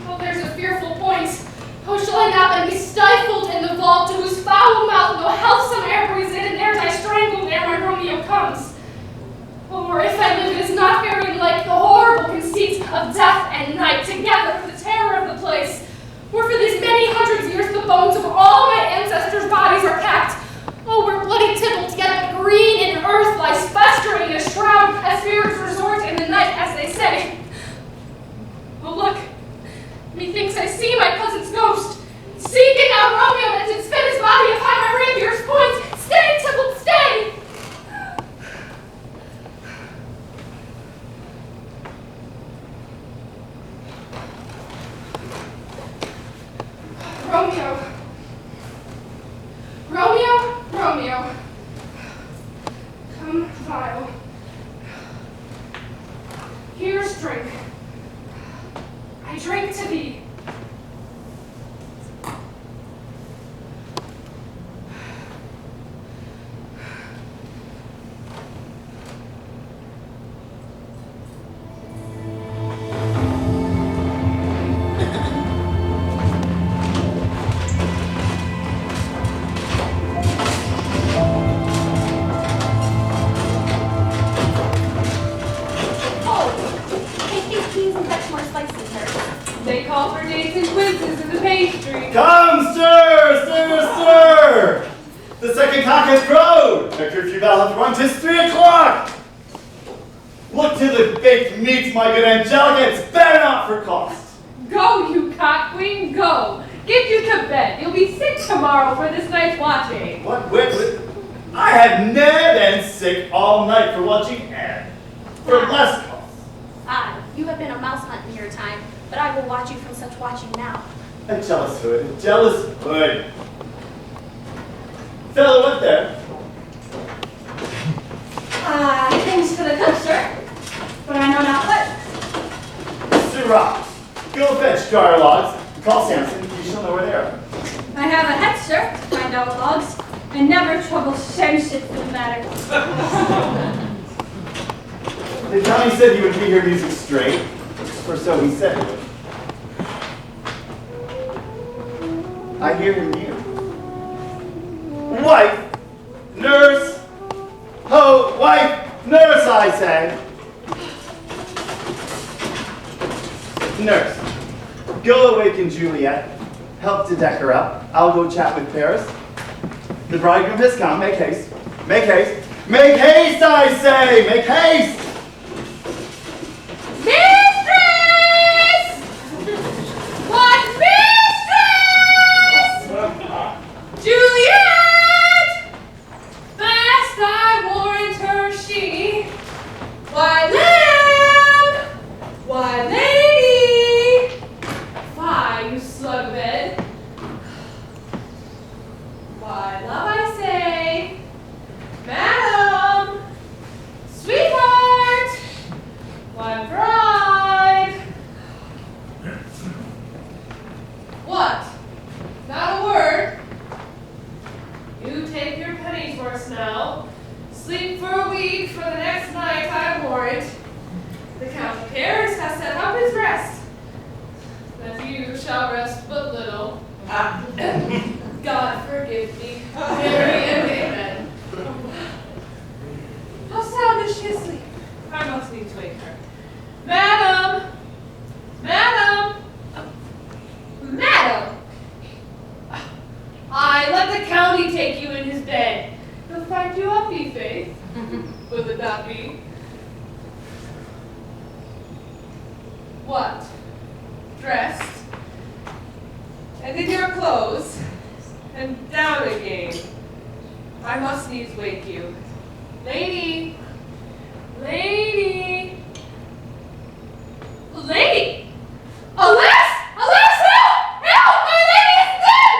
Oh, there's a fearful point. Oh, shall I not then be stifled in the vault, to whose foul mouth no healthsome air breathes in, and there die strangled ere my Romeo comes? Or if I live, it is not very like the horrible conceit of death and night together for the terror of the place, where for these many hundreds years the bones of all my ancestors' bodies are packed. Oh, where bloody Tybalt, yet but green in earth, lies festering in a shroud, as spirits resort in the night, as they say. Oh, look, methinks I see my cousin's ghost, seeking out Romeo that did spin his body upon my rapier's point. Stay, Tybalt, stay! Romeo. Romeo, Romeo. Come, vial. Here's drink. I drink to thee. Come, stir, stir, stir! The second cock has crowed. The curfew bell hath rung. 'Tis 3 o'clock. Look to the baked meats, my good Angelica. Spare not for cost. Go, you cock queen, go. Get you to bed. You'll be sick tomorrow for this night's watching. What wit? I have ne'er been sick all night for watching Anne. For less cost. Aye, you have been a mouse hunt in your time, but I will watch you from such watching now. A jealous hood, a jealous hood. Fellow, what there? Things for the cook, sir. But I know not what. Sirrah, go fetch jar logs. Call Samson, you shall know where they are. I have a head, sir, to find out logs, and never trouble Samson for the matter. The county said he would be here music straight, or so he said he would. I hear him near. Wife, nurse, ho, wife, nurse, I say. Nurse, go awaken Juliet. Help to deck her up. I'll go chat with Paris. The bridegroom has come. Make haste. Make haste. Make haste, I say! Make haste! Mistress! What mistress? Juliet! Fast I warrant her she. Why, lamb! Why, lady! Fie, you slug bed. Why, love, I say. Madam! Sweetheart! Why, bride! What? Not a word? You take your penny's worth now. Sleep for a week, for the next night, I warrant. The Count of Paris has set up his rest. That you shall rest but little. God forgive me. Mary and amen. How sound is she asleep? I must needs wake her. Madam! Madam! Madam! I let the county take you in his bed. He'll find you up, faith. Will it not be? What? Dressed? And in your clothes? And down again. I must needs wake you. Lady! Lady! Lady! Alas! Alas! Help! Help! My lady is dead!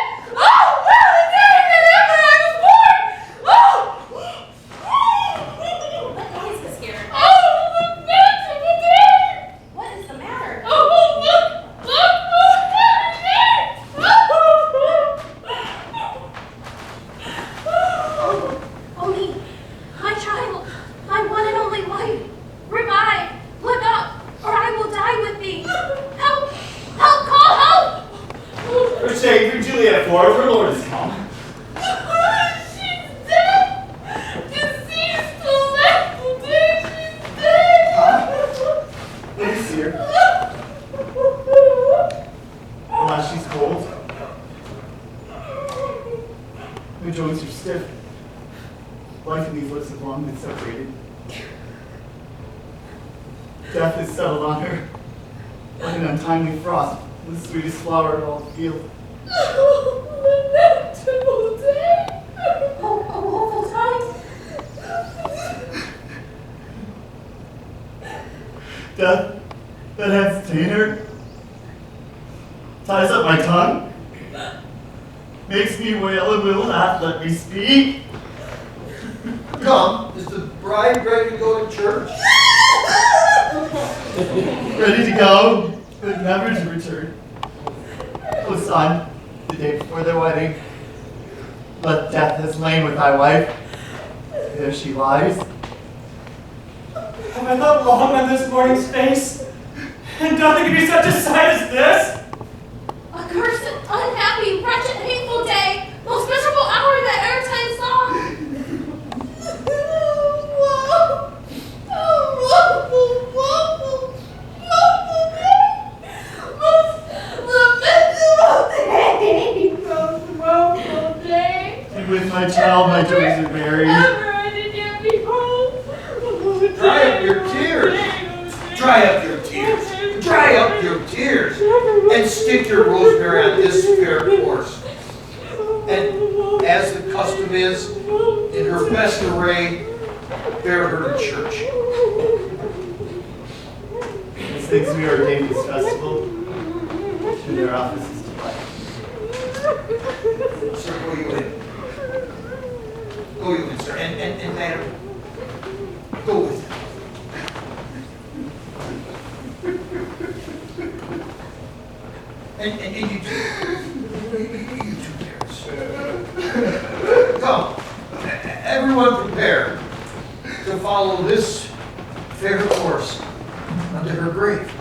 Death is settled on her, like an untimely frost, the sweetest flower in all the field. Lamentable day! Oh, awful time! Death that has ta'en her, ties up my tongue, makes me wail and will not let me speak. Come, is the bride ready to go to church? Ready to go, but never to return. O son, the day before their wedding, but death has lain with thy wife. There she lies. Have I thought long on this morning's face? And nothing can be such a sight as this? Accursed, unhappy, wretched, hateful day! Most miserable hour that e'er time saw! And with my child, my joys are buried. Dry up your tears. Dry up your tears. Dry up your tears. And stick your rosemary on this fair course. And as the custom is, in her best array, bear her to church. As things we ordained this festival, to their offices to life. Sir, go you in. Go you in, sir. And madam, go with him. And you too. You too, Paris. Come. Everyone prepare to follow this fair course unto her grave.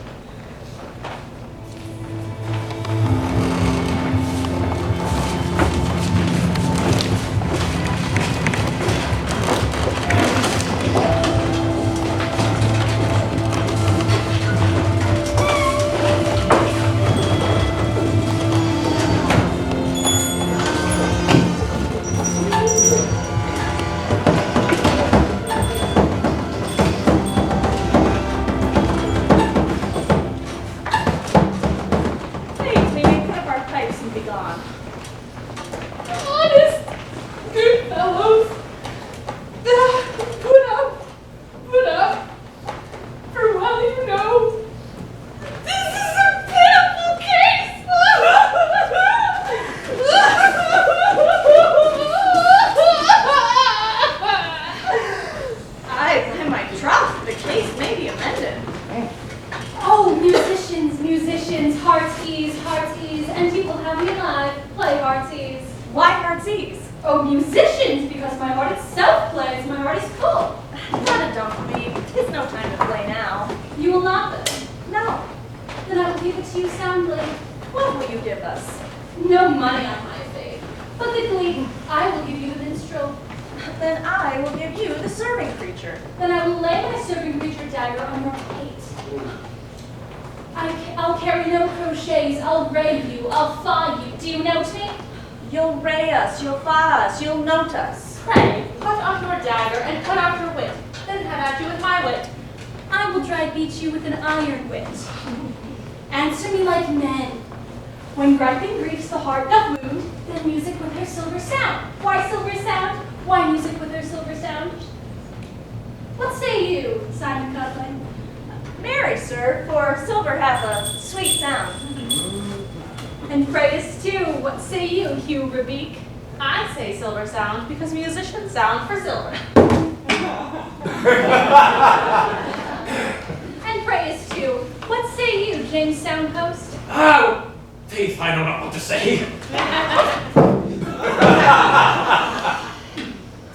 Because musicians sound for silver. And praise too. What say you, James Soundpost? Oh, faith, I don't know what to say.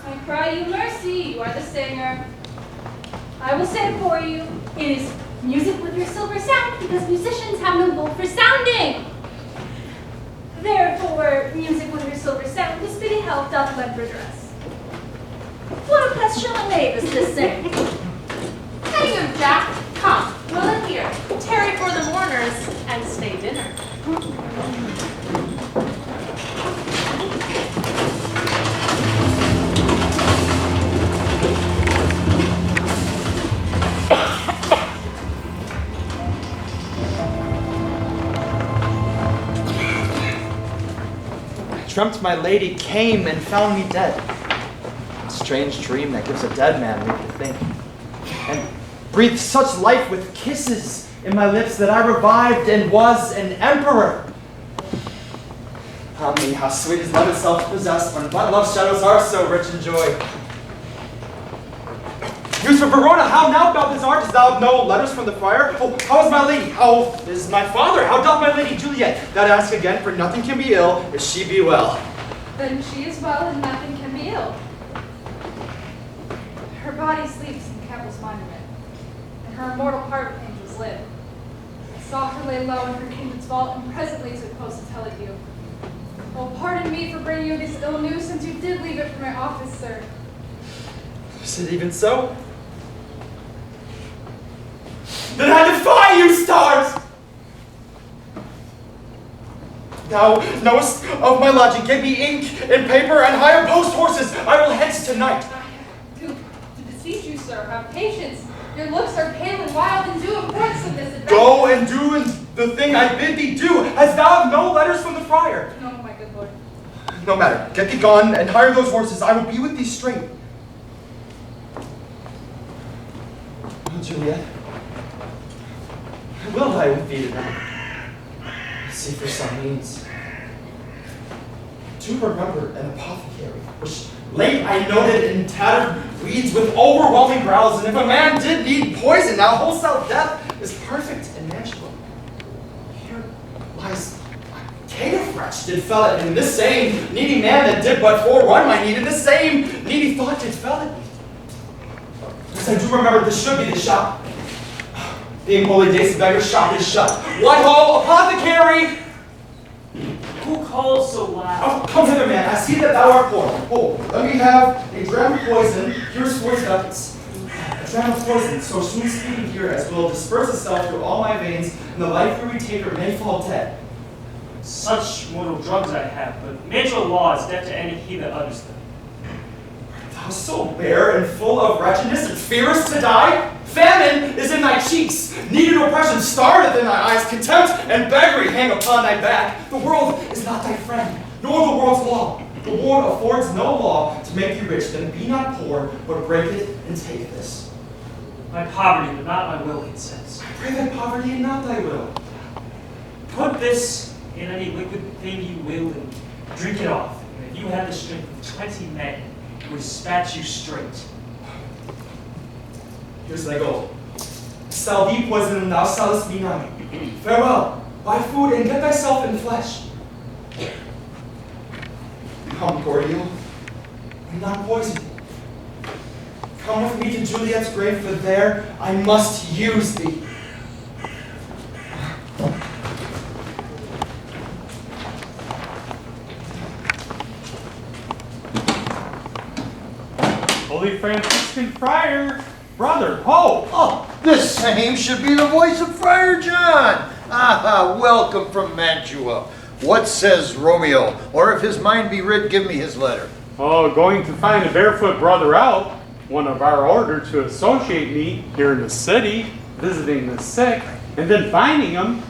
I cry you mercy, you are the singer. I will say it for you. It is music with your silver sound, because musicians have no gold for sounding. Therefore, music with your silver sound, this biddy help doth lend redress. What a pestilent knave is this thing? Hang him, Jack. Come, we'll in here. Tarry for the mourners and stay dinner. dreamt my lady came and found me dead. A strange dream that gives a dead man leave to think. And breathed such life with kisses in my lips that I revived and was an emperor. Ah me, how sweet is love itself possessed, when but love's shadows are so rich in joy. News from Verona, how now, Balthazar? Dost thou have no letters from the friar? Oh, how is my lady? How is my father? How doth my lady Juliet? That ask again, for nothing can be ill if she be well. Then she is well and nothing can be ill. Her body sleeps in the Capel's monument, and her immortal part with angels live. I saw her lay low in her kingdom's vault, and presently took post to tell it you. Oh, pardon me for bringing you this ill news, since you did leave it for my office, sir. Is it even so? Then I defy you, stars! Thou knowest of my lodging. Give me ink and paper and hire post horses. I will hence tonight. To beseech you, sir, have patience. Your looks are pale and wild, and do importance of this adventure. Go and do the thing I bid thee do. Hast thou have no letters from the friar? No, my good lord. No matter. Get thee gone and hire those horses. I will be with thee straight. Oh, Juliet, I will lie with thee tonight. See for some means. Do remember an apothecary, which late I noted in tattered weeds with overwhelming growls, and if a man did need poison, now wholesale death is perfect and natural. Here lies a caitiff wretch did fell it, and this same needy man that did but forerun my need, and this same needy thought did fell it. Yes, I do remember this should be the shop. Being holy days, the beggar's shop is shut. What ho, apothecary! Who calls so loud? Oh, come hither, man. I see that thou art poor. Oh, let me have a dram of poison. Here's 4 ducats. A dram of poison, so soon speaking here, as will disperse itself through all my veins, and the life we taker may fall dead. Such mortal drugs I have, but natural law is deaf to any he that utters them. Thou so bare and full of wretchedness, and fearest to die? Famine is in thy cheeks, need and oppression starveth in thy eyes, contempt and beggary hang upon thy back. The world is not thy friend, nor the world's law. The world affords no law to make thee rich, then be not poor, but break it and take this. My poverty, but not my will, consents. I pray thy poverty and not thy will. Put this in any liquid thing you will, and drink it off. And if you had the strength of 20 men, it would dispatch you straight. Here's thy gold. Sell thee poison, and thou sellest me none. Farewell, buy food, and get thyself in flesh. Come, cordial, and not poison. Come with me to Juliet's grave, for there I must use thee. Holy Franciscan Friar, brother, ho! Oh, the same should be the voice of Friar John. Ah, welcome from Mantua. What says Romeo? Or if his mind be rid, give me his letter. Oh, going to find a barefoot brother out, one of our order to associate me here in the city, visiting the sick, and then finding him,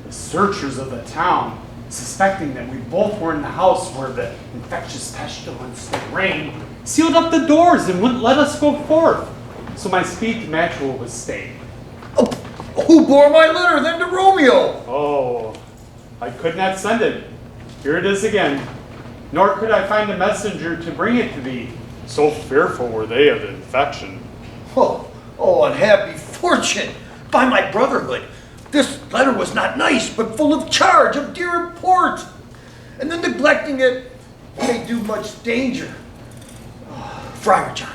the searchers of the town, suspecting that we both were in the house where the infectious pestilence had reigned, sealed up the doors and wouldn't let us go forth. So my speed to Mantua was stayed. Oh, who bore my letter then to Romeo? Oh, I could not send it. Here it is again. Nor could I find a messenger to bring it to thee. So fearful were they of the infection. Oh, unhappy fortune! By my brotherhood, this letter was not nice, but full of charge of dear import. And then neglecting it may do much danger. Friar John,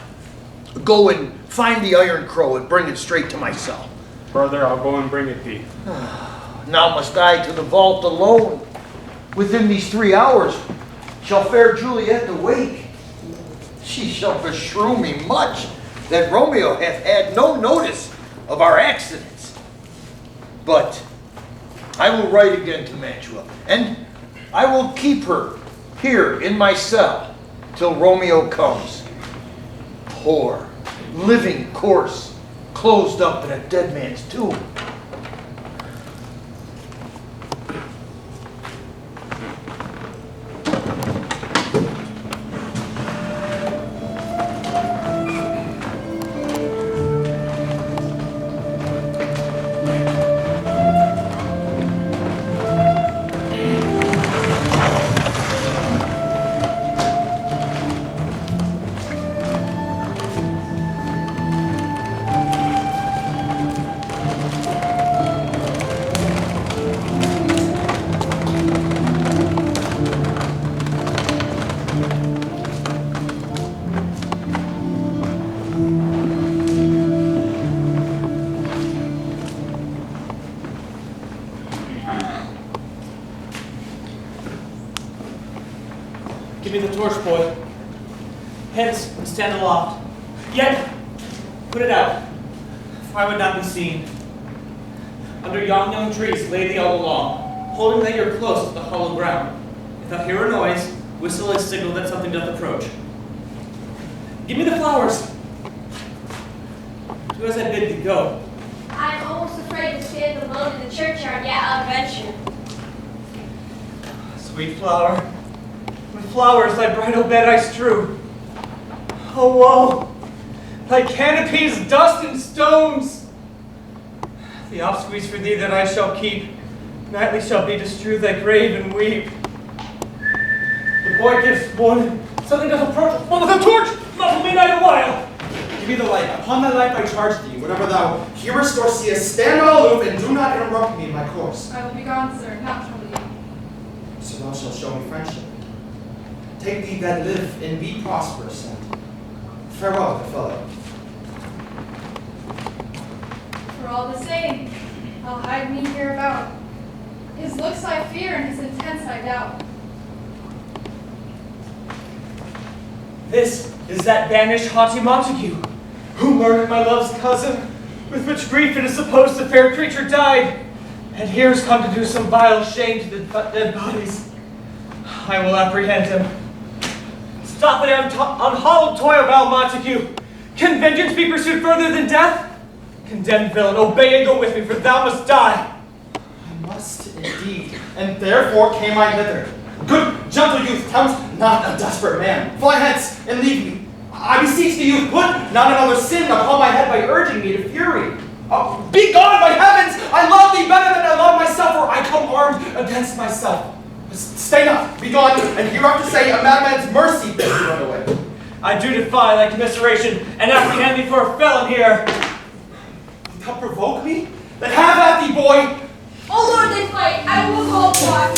go and find the Iron Crow and bring it straight to my cell. Brother, I'll go and bring it thee. Now must I to the vault alone. Within these 3 hours shall fair Juliet awake. She shall beshrew me much that Romeo hath had no notice of our accidents. But I will write again to Mantua, and I will keep her here in my cell till Romeo comes. Poor, living corpse, closed up in a dead man's tomb. Give me the torch, boy. Hence, and stand aloft. Yet, put it out, for I would not be seen. Under yon young trees lay thee all along, holding that you're close to the hollow ground. If thou hear a noise, whistle and signal that something doth approach. Give me the flowers. Do as I bid thee go. I'm almost afraid to stand alone in the churchyard, yet I'll venture. Sweet flower, with flowers thy bridal bed I strew. Oh woe, thy canopies, dust and stones. The offsqueeze for thee that I shall keep, nightly shall be to strew thy grave and weep. The boy gives warning, something doth approach, one with a torch, not for midnight a while. Give me the light. Upon thy life I charge thee, whenever thou hearest or seest, stand aloof and do not interrupt me in my course. I will be gone, sir, not trouble you. So thou shalt show me friendship. Take thee that live and be prosperous, and farewell, good fellow. For all the same, I'll hide me hereabout. His looks I fear, and his intents I doubt. This is that banished haughty Montague, who murdered my love's cousin, with which grief it is supposed the fair creature died, and here is come to do some vile shame to the dead bodies. I will apprehend him. Stop the unhallowed toil, Val Montague. Can vengeance be pursued further than death? Condemned villain, obey and go with me, for thou must die. I must indeed, and therefore came I hither. Good, gentle youth, tempt not a desperate man. Fly hence and leave me. I beseech the youth, put not another sin upon my head by urging me to fury. Be gone, by heavens! I love thee better than I love myself, or I come armed against myself. Stay not, be gone, and hereafter say a madman's mercy bids you run away. I do defy thy commiseration, and apprehend thee for a felon here. Thou provoke me? Then have at thee, boy! Oh Lord, they fight! I will call blood!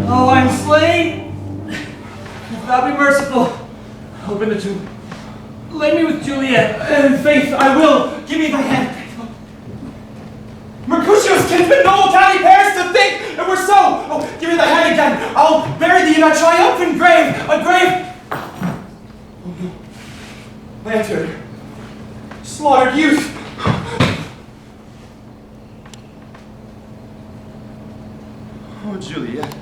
Oh, I'm slain. If thou be merciful, open the tomb. Lay me with Juliet, and in faith I will. Give me thy hand. Mercutio's kinsman, noble tally Paris, to think it were so! Oh, give me thy hand again! I'll bury thee in a triumphant grave! A grave! Oh no. Lantern. Slaughtered youth! Oh, Juliet.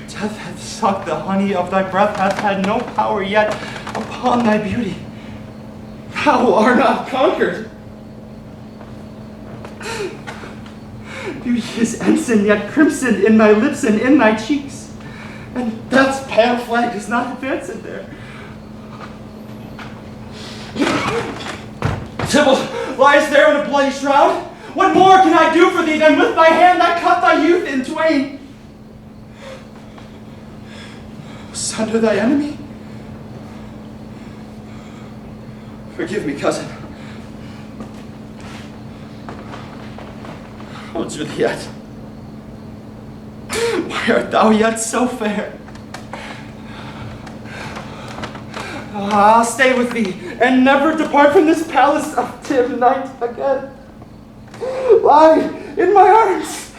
Death hath sucked the honey of thy breath, hath had no power yet upon thy beauty. Thou art not conquered. Beauty is ensign, yet crimson in thy lips and in thy cheeks. And death's pale flag does not advance it there. Sybil lies there in a bloody shroud. What more can I do for thee than with thy hand I cut thy youth in twain? Sunder thy enemy? Forgive me, cousin. Oh, Juliet, why art thou yet so fair? I'll stay with thee, and never depart from this palace of dim night again. Lie in my arms.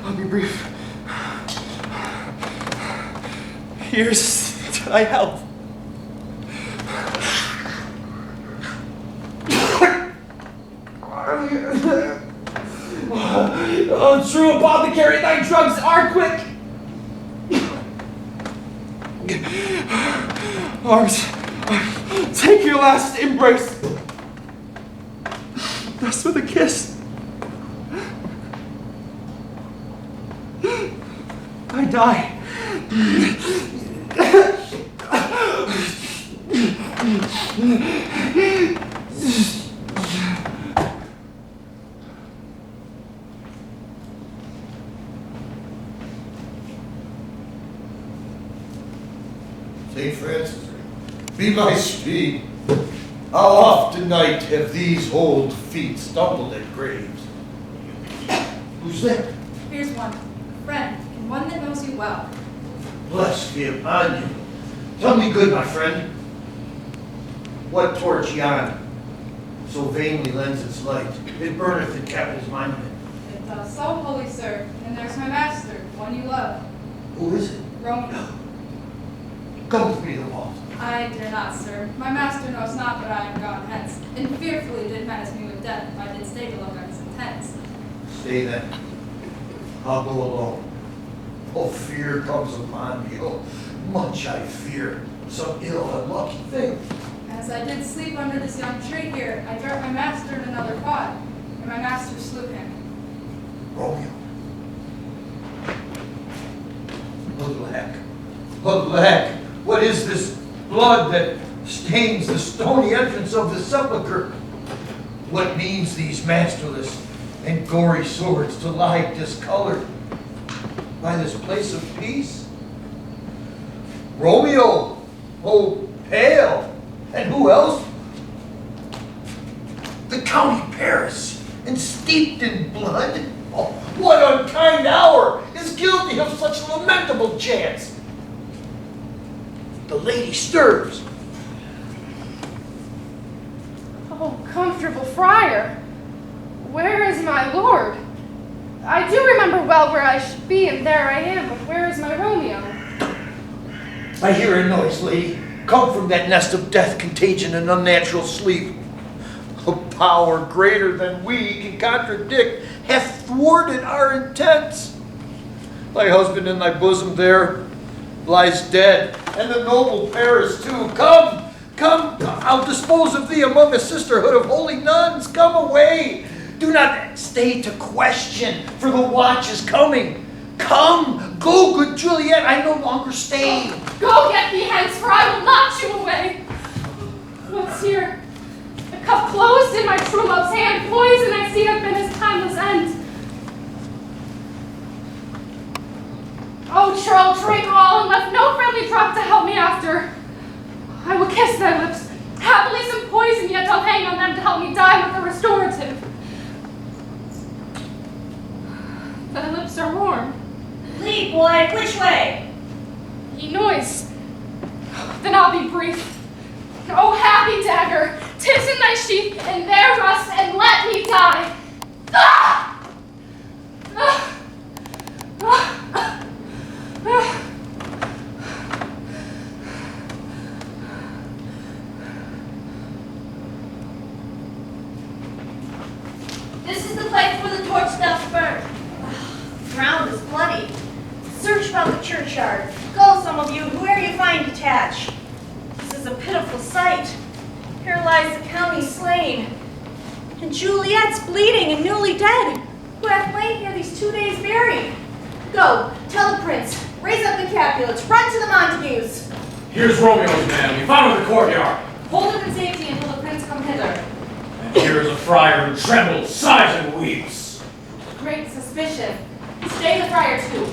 I'll be brief. Here's to thy health. Oh, true apothecary, thy drugs are quick. Arms, take your last embrace. Thus with a kiss. I die. St. Francis, be my speed. How oft tonight have these old feet stumbled at graves? Who's there? Here's one, a friend, and one that knows you well. Blessed be upon you. Tell me good, my friend. What torch yon so vainly lends its light? It burneth in Capel's monument. It does so, holy sir, and there's my master, one you love. Who is it? Romeo. Come with me to the vault. I dare not, sir. My master knows not that I am gone hence, and fearfully did menace me with death if I did stay to look on his intents. Stay then. I'll go alone. Oh, fear comes upon me. Oh, much I fear. Some ill unlucky thing. As I did sleep under this young tree here, I dart my master in another quad, and my master slew him. Romeo. Alack. Alack. What is this blood that stains the stony entrance of the sepulchre? What means these masterless and gory swords to lie discolored by this place of peace? Romeo, oh, pale, and who else? The county Paris, and steeped in blood. Oh, what unkind hour is guilty of such lamentable chance? The lady stirs. Oh, comfortable friar, where is my lord? I do remember well where I should be, and there I am, but where is my Romeo? I hear a noise, lady. Come from that nest of death, contagion, and unnatural sleep. A power greater than we can contradict hath thwarted our intents. Thy husband in thy bosom there lies dead, and the noble Paris too. Come, come, I'll dispose of thee among a sisterhood of holy nuns. Come away. Do not stay to question, for the watch is coming. Come, go, good Juliet, I no longer stay. Go get thee hence, for I will not you away. What's here? The cup closed in my true love's hand, poison I see have been his timeless end. Oh, churl, drink all, and left no friendly drop to help me after. I will kiss thy lips. Happily some poison, yet I'll hang on them to help me die with a restorative. Thy lips are warm. Lead, boy, which way? Ye noise. Then I'll be brief. Oh, happy dagger, 'tis in thy sheath, and there rust, and let me die. Ah! Ah! Ah! Ah! This is the place where the torch doth burn. Ground is bloody. Search about the churchyard. Go, some of you, whoever you find detach. This is a pitiful sight. Here lies the county slain, and Juliet's bleeding and newly dead, who hath lain here these 2 days buried. Go, tell the prince, raise up the Capulets, run to the Montagues. Here's Romeo's man. We found him in the courtyard. Hold him in safety until the prince come hither. And here is a friar who trembles, sighs, and weeps. Great suspicion. Stay the friar too.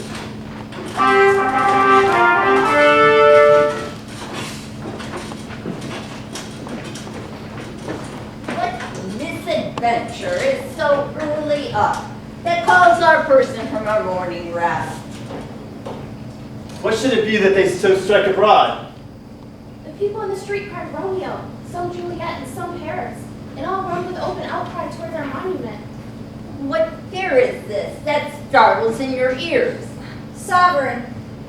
What misadventure is so early up that calls our person from our morning rest? What should it be that they so strike abroad? The people in the street cried Romeo, some Juliet, and some Paris, and all run with open outcry toward their monument. What fear is this that startles in your ears? Sovereign,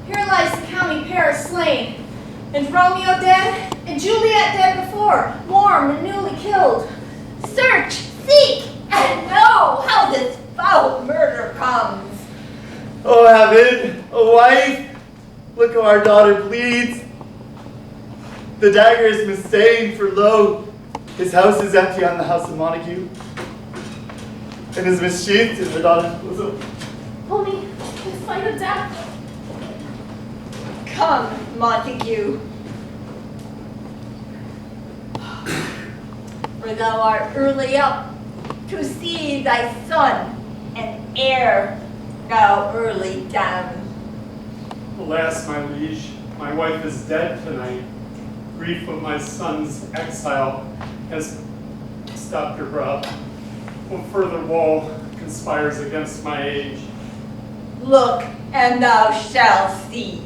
here lies the county Paris slain, and Romeo dead, and Juliet dead before, warm and newly killed. Search, seek, and know how this foul murder comes. Oh, heaven, a wife, look how our daughter bleeds. The dagger is misstained, for lo, his house is empty on the house of Montague, and is missheathed in her daughter's bosom. Only in spite of death. Come, Montague. For thou art early up to see thy son, and ere thou early down. Alas, my liege, My wife is dead tonight. Grief of my son's exile has stopped her breath. What further woe conspires against my age? Look, and thou shalt see.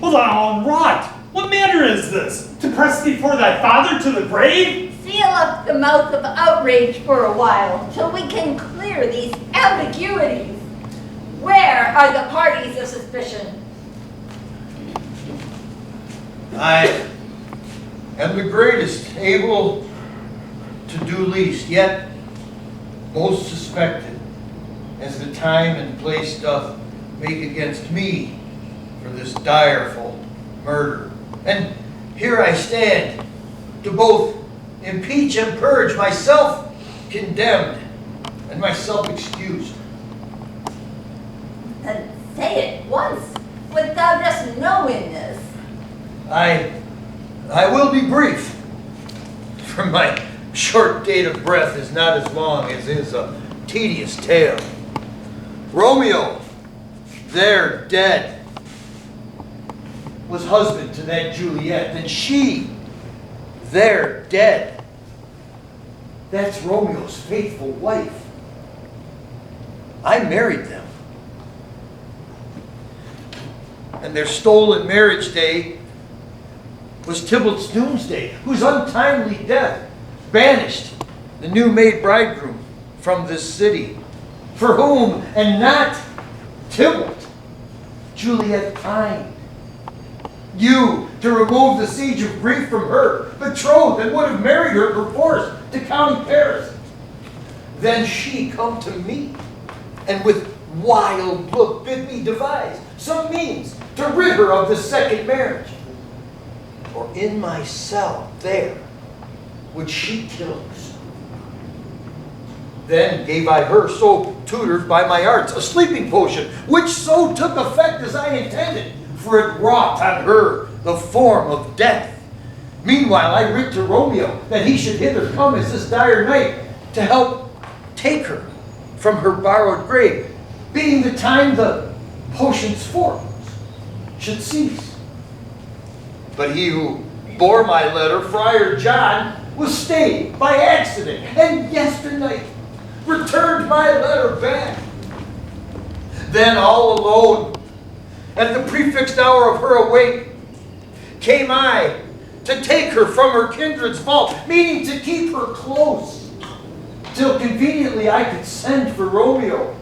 Well, thou rot! What manner is this? To press thee for thy father to the grave? Seal up the mouth of outrage for a while, till we can clear these ambiguities. Where are the parties of suspicion? I am the greatest, able to do least, yet most suspected, as the time and place doth make against me for this direful murder. And here I stand, to both impeach and purge, myself condemned and myself excused. And say it once, without us knowing this. I will be brief, for my short date of breath is not as long as is a tedious tale. Romeo, there dead, was husband to that Juliet, and she, there dead, that's Romeo's faithful wife. I married them. And their stolen marriage day was Tybalt's doomsday, whose untimely death banished the new-made bridegroom from this city, for whom, and not Tybalt, Juliet pined. You, to remove the siege of grief from her, betrothed and would have married her perforce to County Paris. Then she come to me, and with wild look bid me devise some means to rid her of the second marriage. For in my cell there would she kill herself. Then gave I her, so tutored by my arts, a sleeping potion, which so took effect as I intended, for it wrought on her the form of death. Meanwhile I writ to Romeo that he should hither come as this dire night to help take her from her borrowed grave, being the time the potion's forms should cease. But he who bore my letter, Friar John, was stayed by accident, and yesternight returned my letter back. Then all alone, at the prefixed hour of her awake, came I to take her from her kindred's vault, meaning to keep her close, till conveniently I could send for Romeo.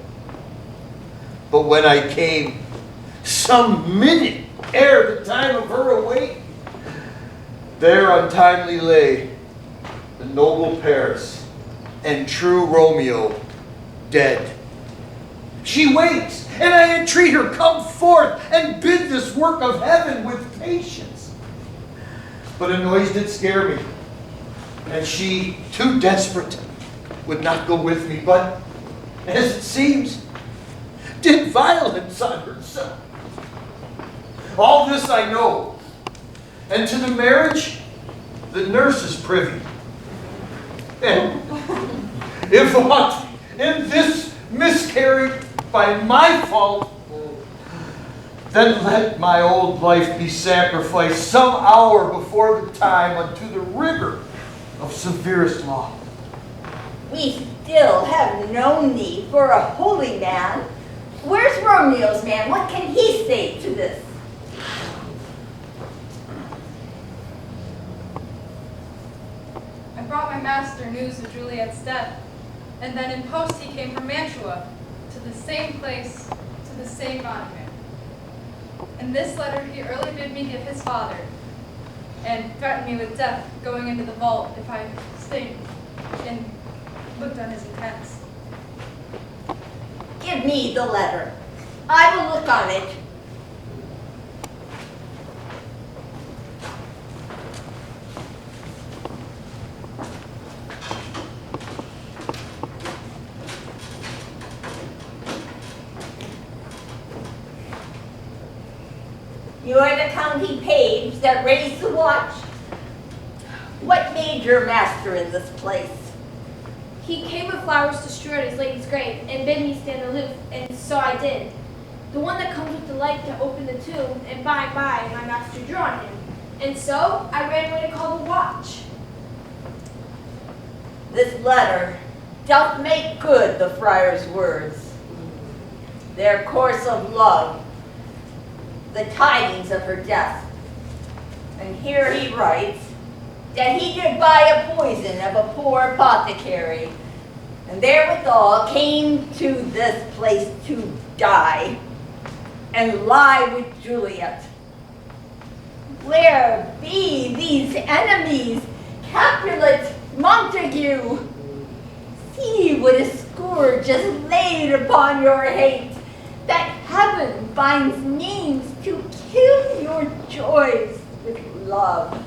But when I came, some minute ere the time of her awake, there untimely lay the noble Paris and true Romeo dead. She wakes, and I entreat her come forth and bid this work of heaven with patience. But a noise did scare me, and she, too desperate, would not go with me, but, as it seems, did violence on herself. All this I know, and to the marriage, the nurse is privy. And if aught in this miscarried by my fault, then let my old life be sacrificed some hour before the time unto the rigor of severest law. We still have known thee for a holy man. Where's Romeo's man? What can he say to this? I brought my master news of Juliet's death, and then in post he came from Mantua, to the same place, to the same monument. In this letter he early bid me give his father, and threatened me with death going into the vault if I stayed and looked on his intents. Give me the letter. I will look on it. You are the county page that raised the watch. What made your master in this place? He came with flowers to strew at his lady's grave and bid me stand aloof, and so I did. the one that comes with the light to open the tomb, and by and by my master drew on him. And so I ran away to call the watch. This letter doth make good the friar's words. Their course of love, the tidings of her death. And here he writes that he did buy a poison of a poor apothecary, and therewithal came to this place to die, and lie with Juliet. Where be these enemies, Capulet, Montague? See what a scourge is laid upon your hate, that heaven finds means to kill your joys with love.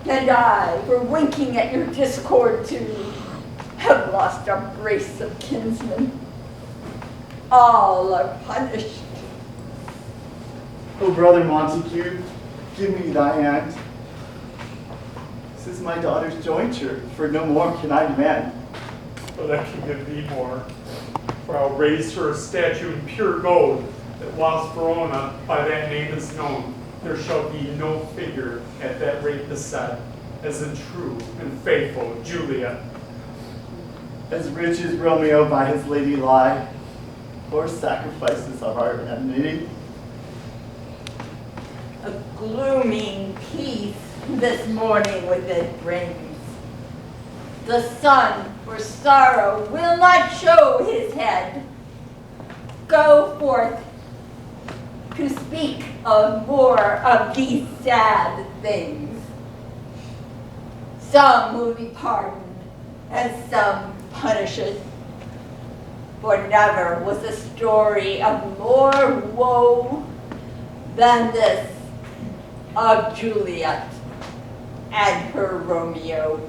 And I, for winking at your discord too, have lost our brace of kinsmen. All are punished. Oh, brother Montague, give me thy hand. This is my daughter's jointure, for no more can I demand. But I can give thee more, for I'll raise her a statue in pure gold, that whilst Verona by that name is known, there shall be no figure at that rate beside, as the true and faithful Juliet. As rich as Romeo by his lady lie, or sacrifices of our enmity. A glooming peace this morning with it brings. The sun for sorrow will not show his head. Go forth to speak of more of these sad things. Some will be pardoned, and some punished. For never was a story of more woe than this of Juliet and her Romeo.